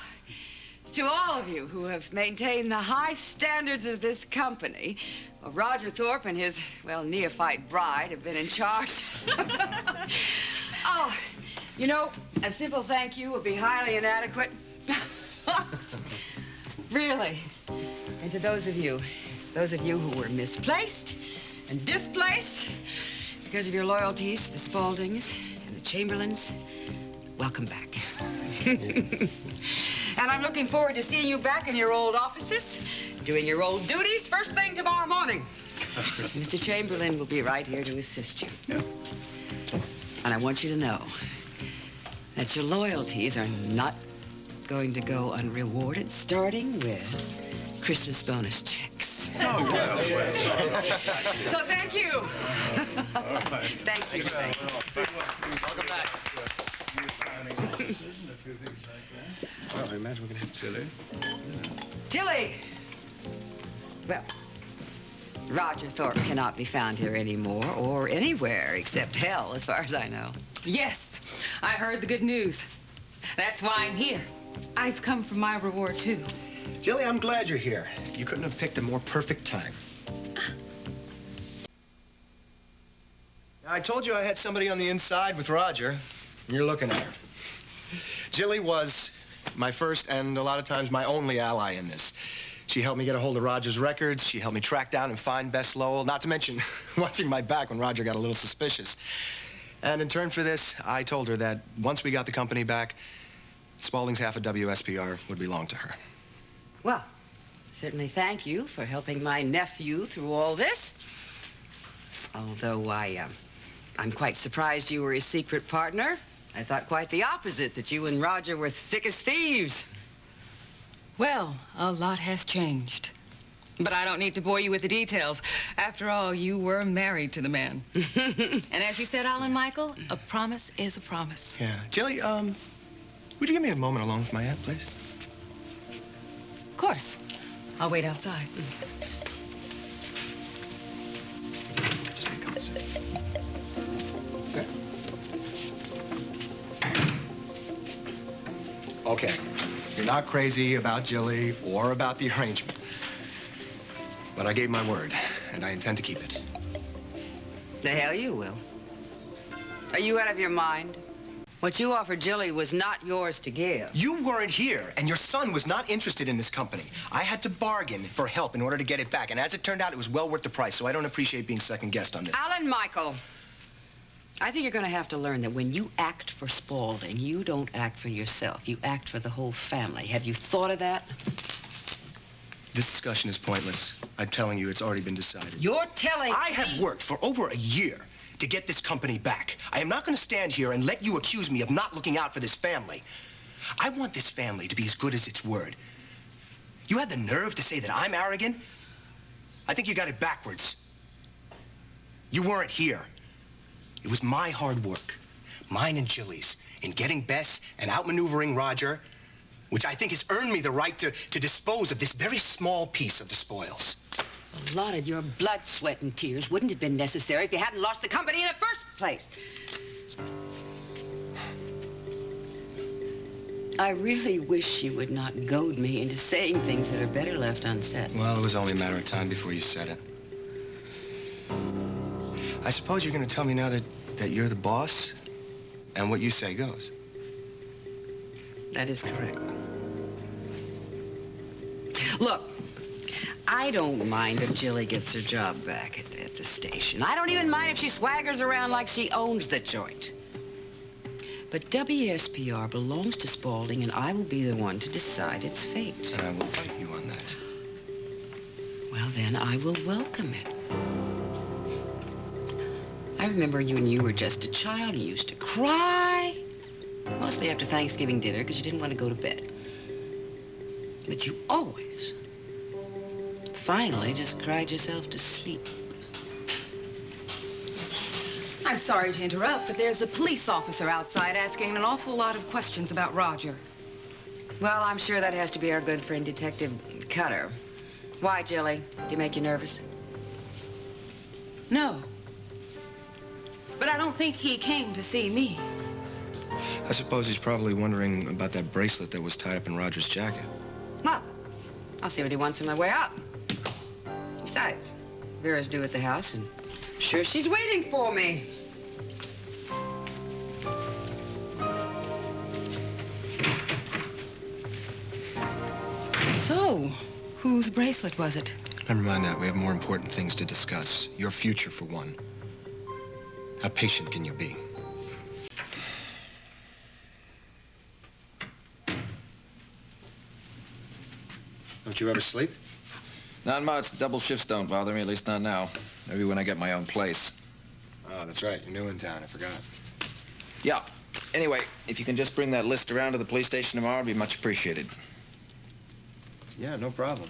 to all of you who have maintained the high standards of this company, well, Roger Thorpe and his, well, neophyte bride have been in charge. Oh, you know, a simple thank you would be highly inadequate. Really. And to those of you who were misplaced and displaced because of your loyalties to the Spauldings and the Chamberlains, welcome back. And I'm looking forward to seeing you back in your old offices, doing your old duties first thing tomorrow morning. Mr. Chamberlain will be right here to assist you. Yeah. And I want you to know that your loyalties are not going to go unrewarded, starting with Christmas bonus checks. Oh, well. So thank you. Thank you. Welcome back. Well, I imagine we're going to have chili. Jilly! Well, Roger Thorpe cannot be found here anymore or anywhere except hell, as far as I know. Yes, I heard the good news. That's why I'm here. I've come for my reward, too. Jilly, I'm glad you're here. You couldn't have picked a more perfect time. I told you I had somebody on the inside with Roger, and you're looking at her. Jilly was my first and a lot of times my only ally in this. She helped me get a hold of Roger's records. She helped me track down and find Bess Lowell, not to mention watching my back when Roger got a little suspicious. And in turn for this, I told her that once we got the company back, Spaulding's half of WSPR would belong to her. Well, certainly thank you for helping my nephew through all this. Although I'm quite surprised you were his secret partner. I thought quite the opposite, that you and Roger were thick as thieves. Well, a lot has changed. But I don't need to bore you with the details. After all, you were married to the man. And as you said, Alan Michael, a promise is a promise. Yeah. Jilly, would you give me a moment alone with my aunt, please? Of course. I'll wait outside. Just make common sense. Okay. Okay. You're not crazy about Jilly or about the arrangement. But I gave my word, and I intend to keep it. The hell you will. Are you out of your mind? What you offered Jilly was not yours to give. You weren't here, and your son was not interested in this company. I had to bargain for help in order to get it back, and as it turned out, it was well worth the price, so I don't appreciate being second-guessed on this. Alan Michael, I think you're going to have to learn that when you act for Spaulding, you don't act for yourself. You act for the whole family. Have you thought of that? This discussion is pointless. I'm telling you, it's already been decided. You're telling I have worked for over a year to get this company back. I am not going to stand here and let you accuse me of not looking out for this family. I want this family to be as good as its word. You had the nerve to say that I'm arrogant? I think you got it backwards. You weren't here. It was my hard work, mine and Jilly's, in getting Bess and outmaneuvering Roger, which I think has earned me the right to dispose of this very small piece of the spoils. A lot of your blood, sweat, and tears wouldn't have been necessary if you hadn't lost the company in the first place. I really wish you would not goad me into saying things that are better left unsaid. Well, it was only a matter of time before you said it. I suppose you're going to tell me now that you're the boss, and what you say goes. That is correct. Look, I don't mind if Jilly gets her job back at the station. I don't even mind if she swaggers around like she owns the joint. But WSPR belongs to Spaulding, and I will be the one to decide its fate. And I will fight you on that. Well, then I will welcome it. I remember when you were just a child, you used to cry. Mostly after Thanksgiving dinner, because you didn't want to go to bed. But you always, finally, just cried yourself to sleep. I'm sorry to interrupt, but there's a police officer outside asking an awful lot of questions about Roger. Well, I'm sure that has to be our good friend, Detective Cutter. Why, Jilly? Do you make you nervous? No. But I don't think he came to see me. I suppose he's probably wondering about that bracelet that was tied up in Roger's jacket. Well, I'll see what he wants on my way out. Besides, Vera's due at the house, and I'm sure she's waiting for me. So, whose bracelet was it? Never mind that. We have more important things to discuss. Your future, for one. How patient can you be? Don't you ever sleep? Not much. The double shifts don't bother me, at least not now. Maybe when I get my own place. Oh, that's right. You're new in town. I forgot. Yeah. Anyway, if you can just bring that list around to the police station tomorrow, it'd be much appreciated. Yeah, no problem.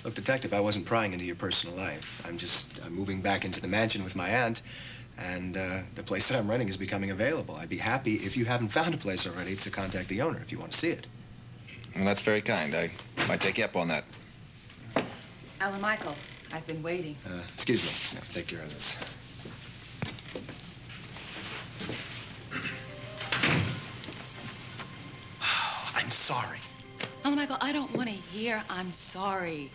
Look, Detective, I wasn't prying into your personal life. I'm moving back into the mansion with my aunt, and the place that I'm renting is becoming available. I'd be happy, if you haven't found a place already, to contact the owner if you want to see it. Well, that's very kind. I might take you up on that. Alan Michael, I've been waiting. Excuse me. I have to take care of this. I'm sorry. Alan Michael, I don't want to hear I'm sorry.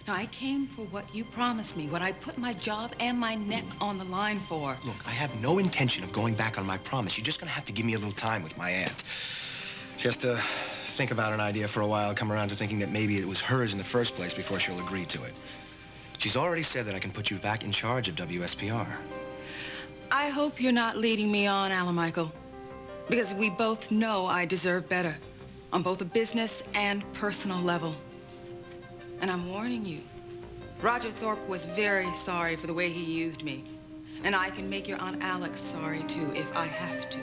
No, I came for what you promised me, what I put my job and my neck on the line for. Look, I have no intention of going back on my promise. You're just gonna have to give me a little time with my aunt. Just think about an idea for a while, come around to thinking that maybe it was hers in the first place before she'll agree to it. She's already said that I can put you back in charge of WSPR. I hope you're not leading me on, Alan Michael, because we both know I deserve better on both a business and personal level. And I'm warning you, Roger Thorpe was very sorry for the way he used me. And I can make your Aunt Alex sorry, too, if I have to.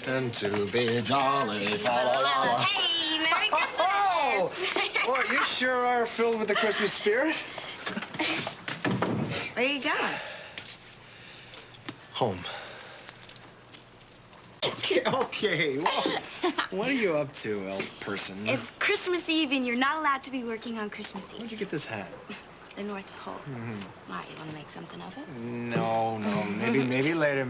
And to be jolly, fa la la la. Hey, Merry Christmas! Oh! Boy, you sure are filled with the Christmas spirit. Where are you going? Home. Okay. Well, what are you up to, elf person? It's Christmas Eve, and you're not allowed to be working on Christmas Eve. Where'd you get this hat? The North Pole. Mm-hmm. Why, you want to make something of it? No. Maybe later,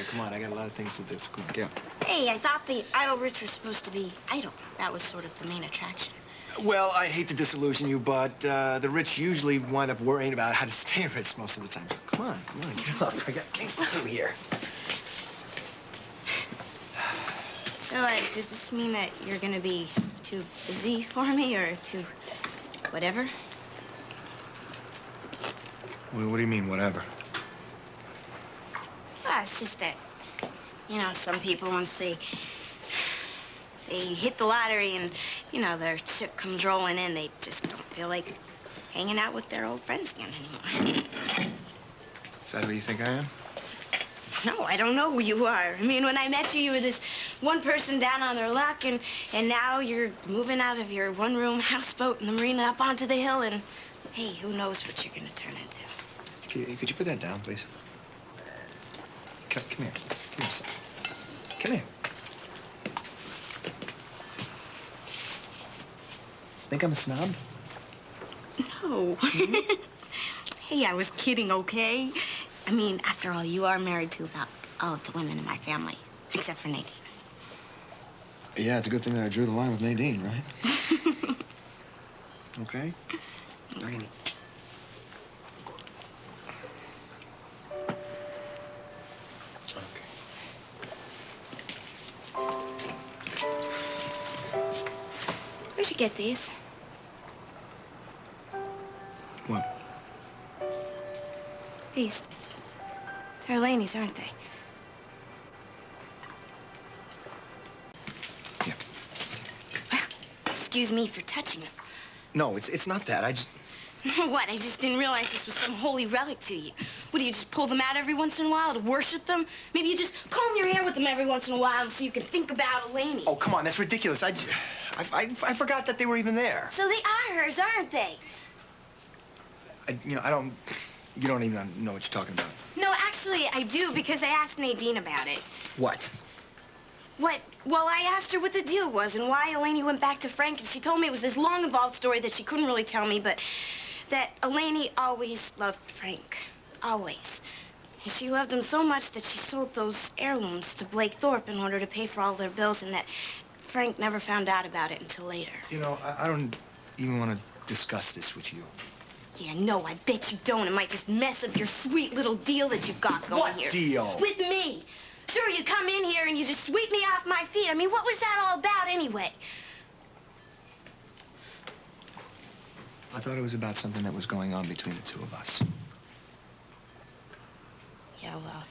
Come on, I got a lot of things to do, so come on, get up. Hey, I thought the idle rich were supposed to be idle. That was sort of the main attraction. Well, I hate to disillusion you, but the rich usually wind up worrying about how to stay rich most of the time. Come on, get up. I got things to do here. So, does this mean that you're going to be too busy for me, or too whatever? What do you mean, whatever? Well, it's just that, you know, some people, once they hit the lottery and, you know, their chip comes rolling in, they just don't feel like hanging out with their old friends again anymore. Is that who you think I am? No, I don't know who you are. I mean, when I met you, you were this one person down on their luck, and now you're moving out of your one-room houseboat in the marina up onto the hill, and, hey, who knows what you're going to turn into. Could you put that down, please? Come here. Come here, son. Come here. Think I'm a snob? No. Hey, I was kidding, okay? I mean, after all, you are married to about all of the women in my family, except for Nadine. Yeah, it's a good thing that I drew the line with Nadine, right? Okay? Okay. Where'd you get these? What? These. They're Elaine's, aren't they? Yeah. Excuse me for touching them. No, it's not that. I just... What? I just didn't realize this was some holy relic to you. What, do you just pull them out every once in a while to worship them? Maybe you just comb your hair with them every once in a while so you can think about Elaine. Oh, come on, that's ridiculous. I forgot that they were even there. So they are hers, aren't they? You don't even know what you're talking about. No, actually, I do, because I asked Nadine about it. What? What? Well, I asked her what the deal was and why Elaine went back to Frank, and she told me it was this long, involved story that she couldn't really tell me, but that Elaine always loved Frank. Always. And she loved him so much that she sold those heirlooms to Blake Thorpe in order to pay for all their bills, and that Frank never found out about it until later. You know, I don't even want to discuss this with you. Yeah, no, I bet you don't. It might just mess up your sweet little deal that you've got going here. What deal? With me. Sure, you come in here and you just sweep me off my feet. I mean, what was that all about anyway? I thought it was about something that was going on between the two of us. Yeah, well,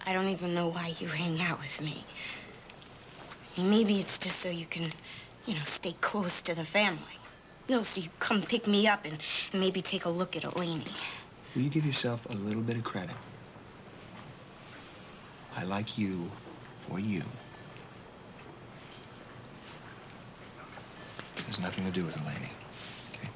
I don't even know why you hang out with me. And maybe it's just so you can, you know, stay close to the family. No, so you come pick me up and maybe take a look at Eleni. Will you give yourself a little bit of credit? I like you for you. It has nothing to do with Eleni. Okay?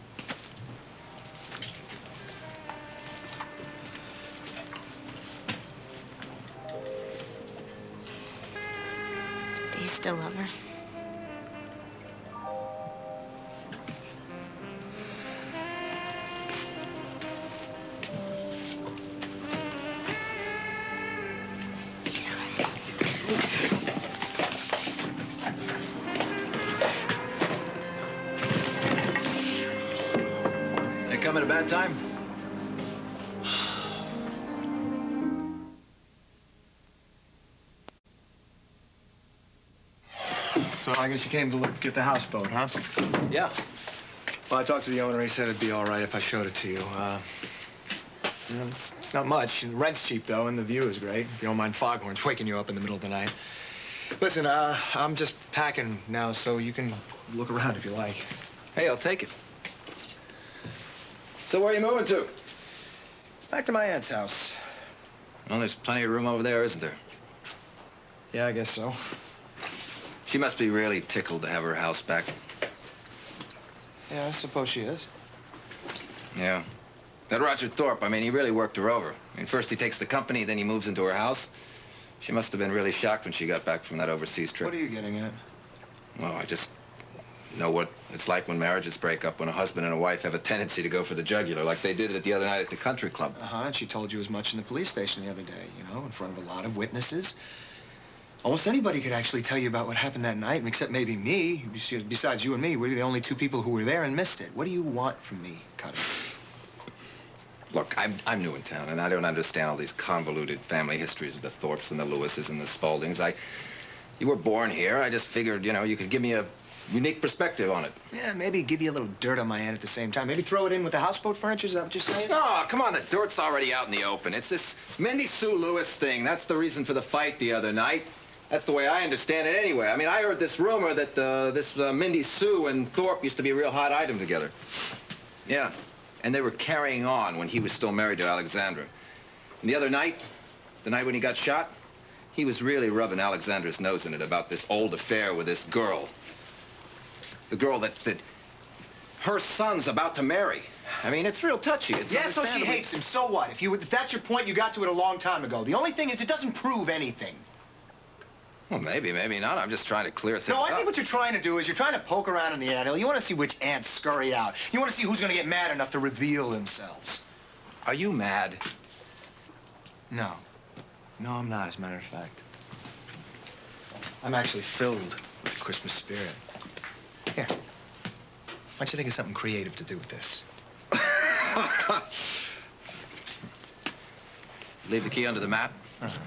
Do you still love her? Come at a bad time? So I guess you came to look at the houseboat, huh? Yeah. Well, I talked to the owner. He said it'd be all right if I showed it to you. You know, it's not much. The rent's cheap, though, and the view is great. If you don't mind foghorns waking you up in the middle of the night. Listen, I'm just packing now, so you can look around if you like. Hey, I'll take it. So where are you moving to? Back to my aunt's house. Well, there's plenty of room over there, isn't there? Yeah, I guess so. She must be really tickled to have her house back. Yeah, I suppose she is. Yeah. That Roger Thorpe, I mean, he really worked her over. I mean, first he takes the company, then he moves into her house. She must have been really shocked when she got back from that overseas trip. What are you getting at? Well, I just know what it's like when marriages break up, when a husband and a wife have a tendency to go for the jugular, like they did it the other night at the country club. Uh-huh, and she told you as much in the police station the other day, you know, in front of a lot of witnesses. Almost anybody could actually tell you about what happened that night, except maybe me. Besides you and me, we're the only two people who were there and missed it. What do you want from me, Cutter? Look, I'm new in town, and I don't understand all these convoluted family histories of the Thorpes and the Lewises and the Spauldings. You were born here. I just figured, you know, you could give me a unique perspective on it. Yeah, maybe give you a little dirt on my aunt at the same time. Maybe throw it in with the houseboat furniture. Is that what you're saying? No, come on. The dirt's already out in the open. It's this Mindy Sue Lewis thing. That's the reason for the fight the other night. That's the way I understand it anyway. I mean, I heard this rumor that this Mindy Sue and Thorpe used to be a real hot item together. Yeah, and they were carrying on when he was still married to Alexandra. And the other night, the night when he got shot, he was really rubbing Alexandra's nose in it about this old affair with this girl. The girl that her son's about to marry. I mean, it's real touchy. It's yeah, so she hates him. So what? If that's your point, you got to it a long time ago. The only thing is it doesn't prove anything. Well, maybe, maybe not. I'm just trying to clear things up. No, I think what you're trying to do is you're trying to poke around in the anthill. You want to see which ants scurry out. You want to see who's going to get mad enough to reveal themselves. Are you mad? No. No, I'm not, as a matter of fact. I'm actually filled with the Christmas spirit. Here. Why don't you think of something creative to do with this? Leave the key under the mat? Uh-huh.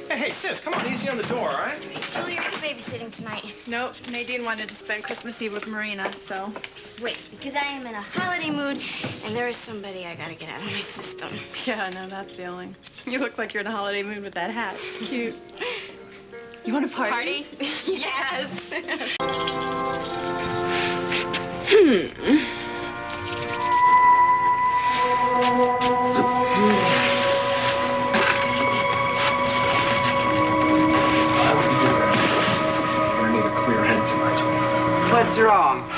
Hey, sis, come on, easy on the door, all right? Julie, are you babysitting tonight? Nope, Nadine wanted to spend Christmas Eve with Marina, so... Wait, because I am in a holiday mood, and there is somebody I gotta get out of my system. Yeah, I know that feeling. You look like you're in a holiday mood with that hat. Cute. You want to party? Yes! What's wrong?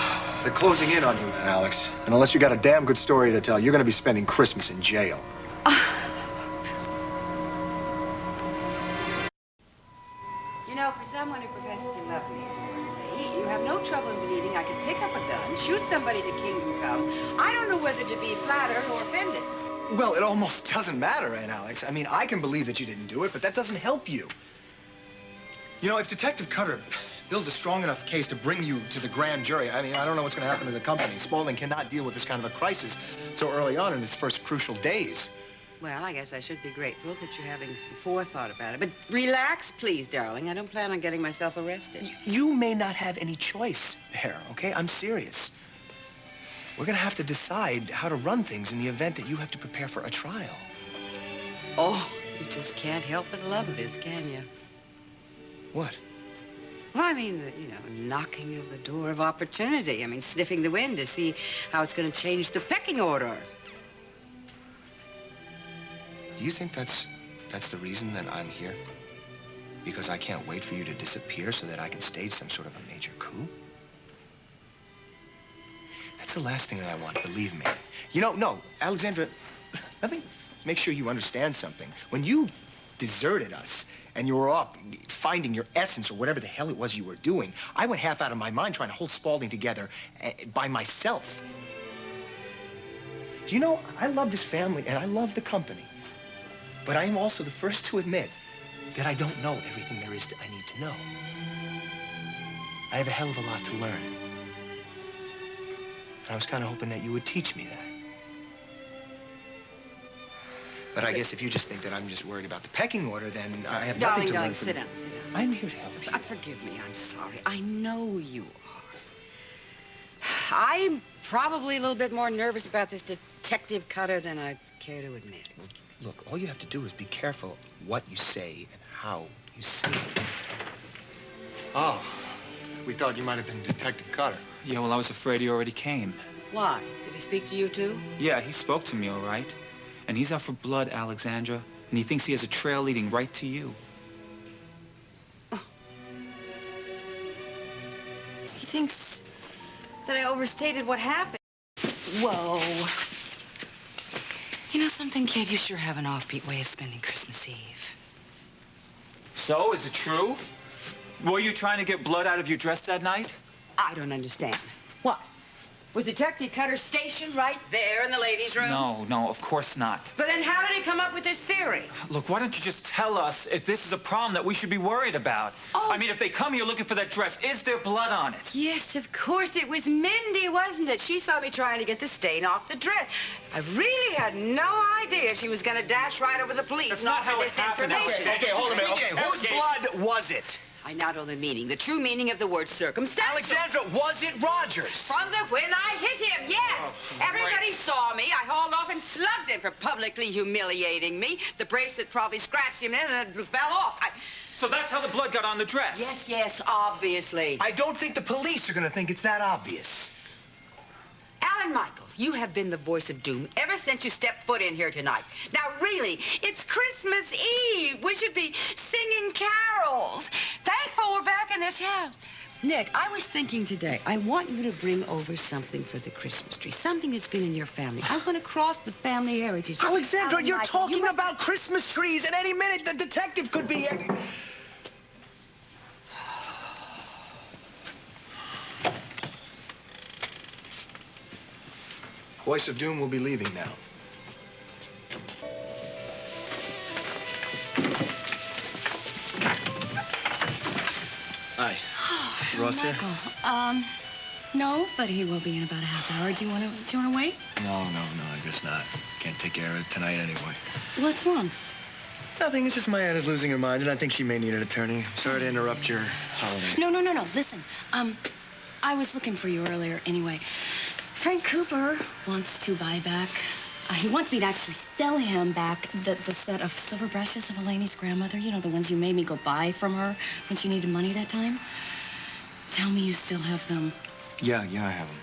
They're closing in on you, Alex. And unless you got a damn good story to tell, you're going to be spending Christmas in jail. You know, for someone who professes to love me and adore me, you have no trouble somebody to Kingdom Come, I don't know whether to be flattered or offended. Well, it almost doesn't matter, Aunt Alex. I mean, I can believe that you didn't do it, but that doesn't help you. You know, if Detective Cutter builds a strong enough case to bring you to the grand jury, I mean, I don't know what's going to happen to the company. Spaulding cannot deal with this kind of a crisis so early on in its first crucial days. Well, I guess I should be grateful that you're having some forethought about it. But relax, please, darling. I don't plan on getting myself arrested. You may not have any choice there, okay? I'm serious. We're going to have to decide how to run things in the event that you have to prepare for a trial. Oh, you just can't help but love this, can you? What? Well, I mean, knocking of the door of opportunity. I mean, sniffing the wind to see how it's going to change the pecking order. Do you think that's the reason that I'm here? Because I can't wait for you to disappear so that I can stage some sort of a major coup? That's the last thing that I want, believe me. You know, no, Alexandra, let me make sure you understand something. When you deserted us and you were off finding your essence or whatever the hell it was you were doing, I went half out of my mind trying to hold Spaulding together by myself. You know, I love this family and I love the company. But I am also the first to admit that I don't know everything there is I need to know. I have a hell of a lot to learn. And I was kind of hoping that you would teach me that. But I guess if you just think that I'm just worried about the pecking order, then I have nothing to learn from you. Darling, sit down. I'm here to help you. Forgive me, I'm sorry. I know you are. I'm probably a little bit more nervous about this Detective Cutter than I care to admit. Look, all you have to do is be careful what you say and how you say it. Oh, we thought you might have been Detective Cutter. Yeah, well, I was afraid he already came. Why? Did he speak to you, too? Yeah, he spoke to me, all right. And he's out for blood, Alexandra. And he thinks he has a trail leading right to you. Oh. He thinks that I overstated what happened. Whoa. You know something, kid? You sure have an offbeat way of spending Christmas Eve. So, is it true? Were you trying to get blood out of your dress that night? I don't understand. What? Was Detective Cutter stationed right there in the ladies' room? No, of course not. But then how did he come up with this theory? Look, why don't you just tell us if this is a problem that we should be worried about? Oh. I mean, if they come here looking for that dress, is there blood on it? Yes, of course. It was Mindy, wasn't it? She saw me trying to get the stain off the dress. I really had no idea she was going to dash right over the police. That's not how it happened. Okay, hold a minute. Okay, whose blood was it? I now know the meaning, the true meaning of the word circumstantial. Alexandra, was it Rogers? From the when I hit him, yes. Everybody saw me. I hauled off and slugged him for publicly humiliating me. The bracelet probably scratched him in and it fell off. So that's how the blood got on the dress? Yes, obviously. I don't think the police are going to think it's that obvious. Alan Michael, you have been the voice of doom ever since you stepped foot in here tonight. Now, really, it's Christmas Eve. We should be singing carols. Thankful we're back in this house. Nick, I was thinking today, I want you to bring over something for the Christmas tree. Something that's been in your family. I want to cross the family heritage. Alexandra, Alan you're Michael, talking about Christmas trees, and any minute the detective could be... Voice of Doom will be leaving now. Hi. Is Ross here? Michael, no, but he will be in about a half hour. Do you want to wait? No, I guess not. Can't take care of it tonight anyway. What's wrong? Nothing, it's just my aunt is losing her mind, and I think she may need an attorney. Sorry to interrupt your holiday. No. Listen, I was looking for you earlier anyway. Frank Cooper wants to buy back, he wants me to actually sell him back the set of silver brushes of Elaine's grandmother. You know, the ones you made me go buy from her when she needed money that time. Tell me you still have them. Yeah, I have them.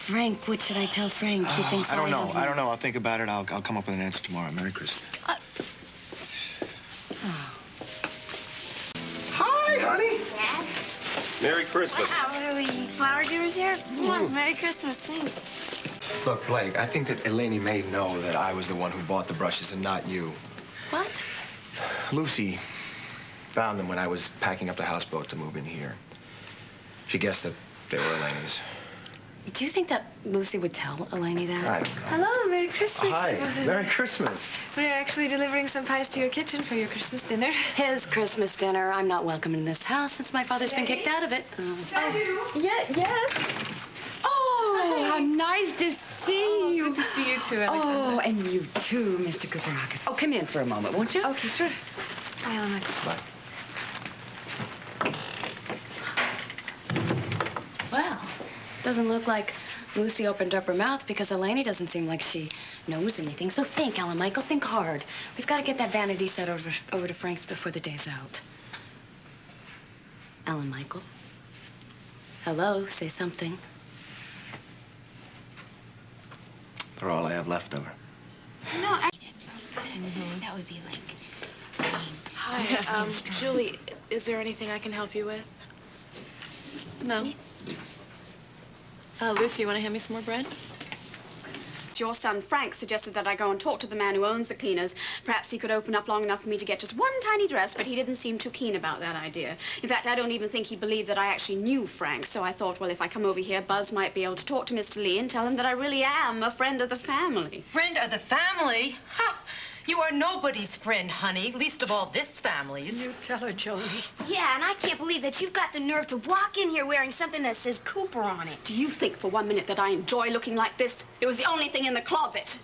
Frank, what should I tell Frank? He thinks I don't know. I'll think about it. I'll come up with an answer tomorrow. Merry Christmas. Hi, honey. Dad? Merry Christmas. Wow, are we flower givers here? Merry Christmas, thanks. Look, Blake, I think that Elaine may know that I was the one who bought the brushes and not you. What? Lucy found them when I was packing up the houseboat to move in here. She guessed that they were Elaine's. Do you think that Lucy would tell Eleni that? I don't know. Hello, Merry Christmas. Hi, Merry Christmas. We're actually delivering some pies to your kitchen for your Christmas dinner. His Christmas dinner. I'm not welcome in this house since my father's been kicked out of it. Yes. Oh, how nice to see you. Good to see you too, Alexandra. Oh, and you too, Mr. Kouperakis. Oh, come in for a moment, won't you? Okay, sure. Bye, Alma. Bye. Well, doesn't look like Lucy opened up her mouth because Eleni doesn't seem like she knows anything. So think, Alan Michael, think hard. We've got to get that vanity set over to Frank's before the day's out. Alan Michael? Hello, say something. They're all I have left of her. No, that would be like... Hi, Julie, is there anything I can help you with? No. Lucy, you want to hand me some more bread? Your son, Frank, suggested that I go and talk to the man who owns the cleaners. Perhaps he could open up long enough for me to get just one tiny dress, but he didn't seem too keen about that idea. In fact, I don't even think he believed that I actually knew Frank, so I thought, well, if I come over here, Buzz might be able to talk to Mr. Lee and tell him that I really am a friend of the family. Friend of the family? Ha! You are nobody's friend, honey, least of all this family's. You tell her, Jolie. Yeah, and I can't believe that you've got the nerve to walk in here wearing something that says Cooper on it. Do you think for 1 minute that I enjoy looking like this? It was the only thing in the closet.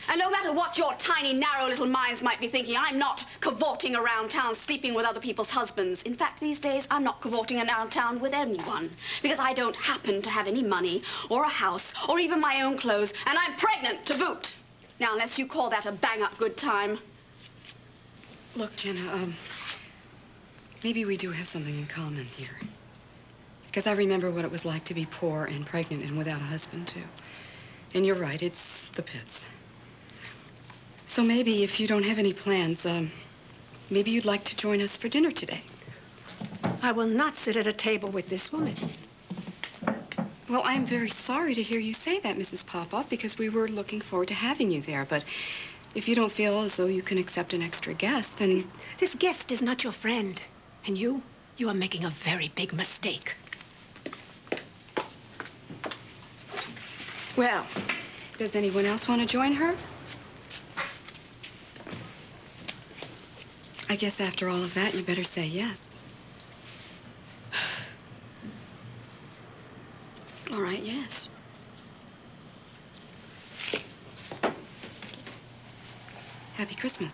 And no matter what your tiny, narrow little minds might be thinking, I'm not cavorting around town sleeping with other people's husbands. In fact, these days, I'm not cavorting around town with anyone because I don't happen to have any money or a house or even my own clothes, and I'm pregnant to boot. Now, unless you call that a bang-up good time. Look, Jenna, maybe we do have something in common here. Because I remember what it was like to be poor and pregnant and without a husband, too. And you're right, it's the pits. So maybe if you don't have any plans, maybe you'd like to join us for dinner today. I will not sit at a table with this woman. Well, I'm very sorry to hear you say that, Mrs. Popoff, because we were looking forward to having you there. But if you don't feel as though you can accept an extra guest, then... This guest is not your friend. And you are making a very big mistake. Well, does anyone else want to join her? I guess after all of that, you better say yes. All right, yes. Happy Christmas.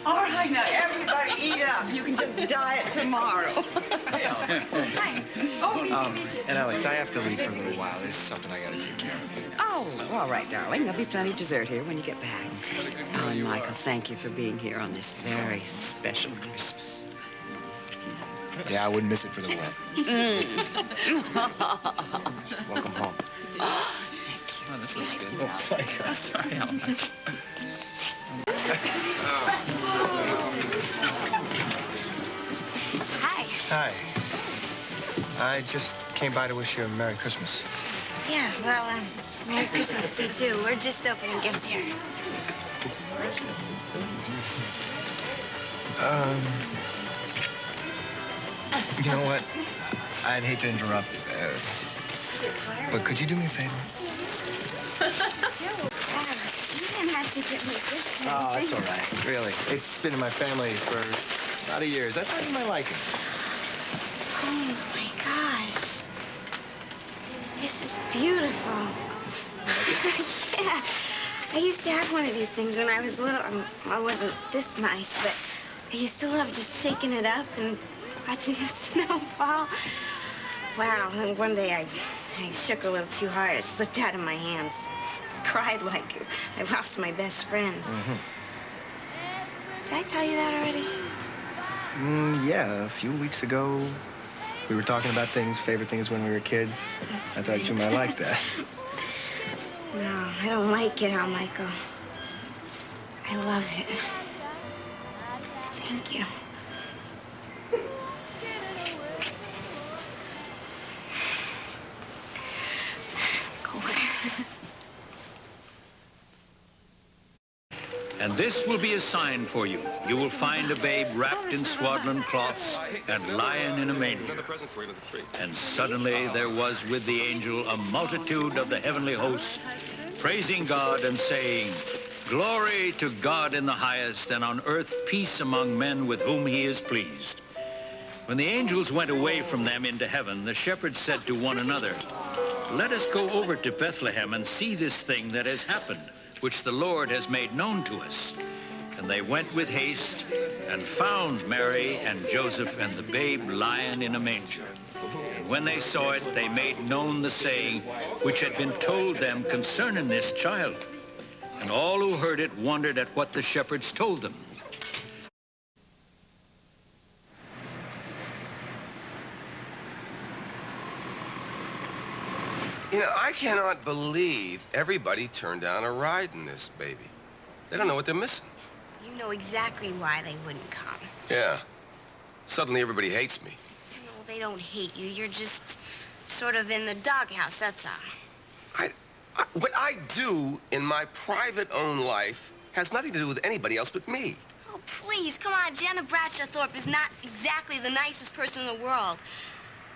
All right, now, everybody eat up. You can just diet tomorrow. Hi. Oh, And Alex, I have to leave for a little while. There's something I gotta take care of. Oh, all right, darling. There'll be plenty of dessert here when you get back. Alan Michael, thank you for being here on this very special Christmas. Yeah, I wouldn't miss it for the world. Welcome home. Oh, this is good. Oh, sorry. Sorry, Alan. Hi. Hi. I just came by to wish you a Merry Christmas. Yeah, well, Merry Christmas to you, too. We're just opening gifts here. You know what? I'd hate to interrupt, but could you do me a favor? You didn't have to get me this kind Oh, of that's thing. all right. Really. It's been in my family for a lot of years. I thought you might like it. Oh, my gosh. This is beautiful. Yeah. I used to have one of these things when I was little. I wasn't this nice, but I used to love just shaking it up and watching the snow fall. Wow, and one day I shook a little too hard. It slipped out of my hands. Cried like I lost my best friend. Mm-hmm. Did I tell you that already? Yeah, a few weeks ago, we were talking about favorite things when we were kids. I thought you might like that. No, I don't like it, Al Michael. I love it. Thank you. Cool. And this will be a sign for you. You will find a babe wrapped in swaddling cloths and lying in a manger. And suddenly there was with the angel a multitude of the heavenly hosts, praising God and saying, Glory to God in the highest, and on earth peace among men with whom he is pleased. When the angels went away from them into heaven, the shepherds said to one another, Let us go over to Bethlehem and see this thing that has happened, which the Lord has made known to us. And they went with haste and found Mary and Joseph and the babe lying in a manger. And when they saw it, they made known the saying which had been told them concerning this child. And all who heard it wondered at what the shepherds told them. You know, I cannot believe everybody turned down a ride in this baby. They don't know what they're missing. You know exactly why they wouldn't come. Yeah. Suddenly everybody hates me. No, they don't hate you. You're just sort of in the doghouse, that's all. What I do in my private own life has nothing to do with anybody else but me. Oh, please, come on. Jenna Bradshaw Thorpe is not exactly the nicest person in the world.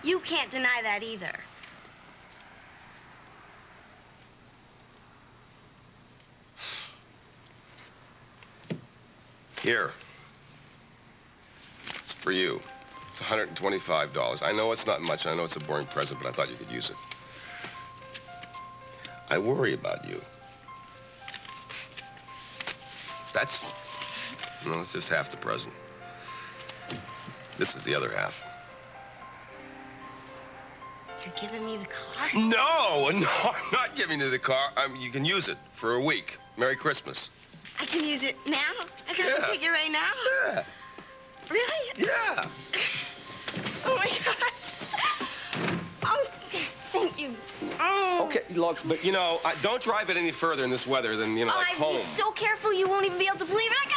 You can't deny that either. Here. It's for you. It's $125. I know it's not much. I know it's a boring present, but I thought you could use it. I worry about you. That's just half the present. This is the other half. You're giving me the car? No, I'm not giving you the car. You can use it for a week. Merry Christmas. I can use it now? I can take it right now? Yeah. Really? Yeah. Oh, my gosh. Oh, thank you. Oh. Okay, look, but, don't drive it any further in this weather than, like I'd home. be so careful you won't even be able to believe it. I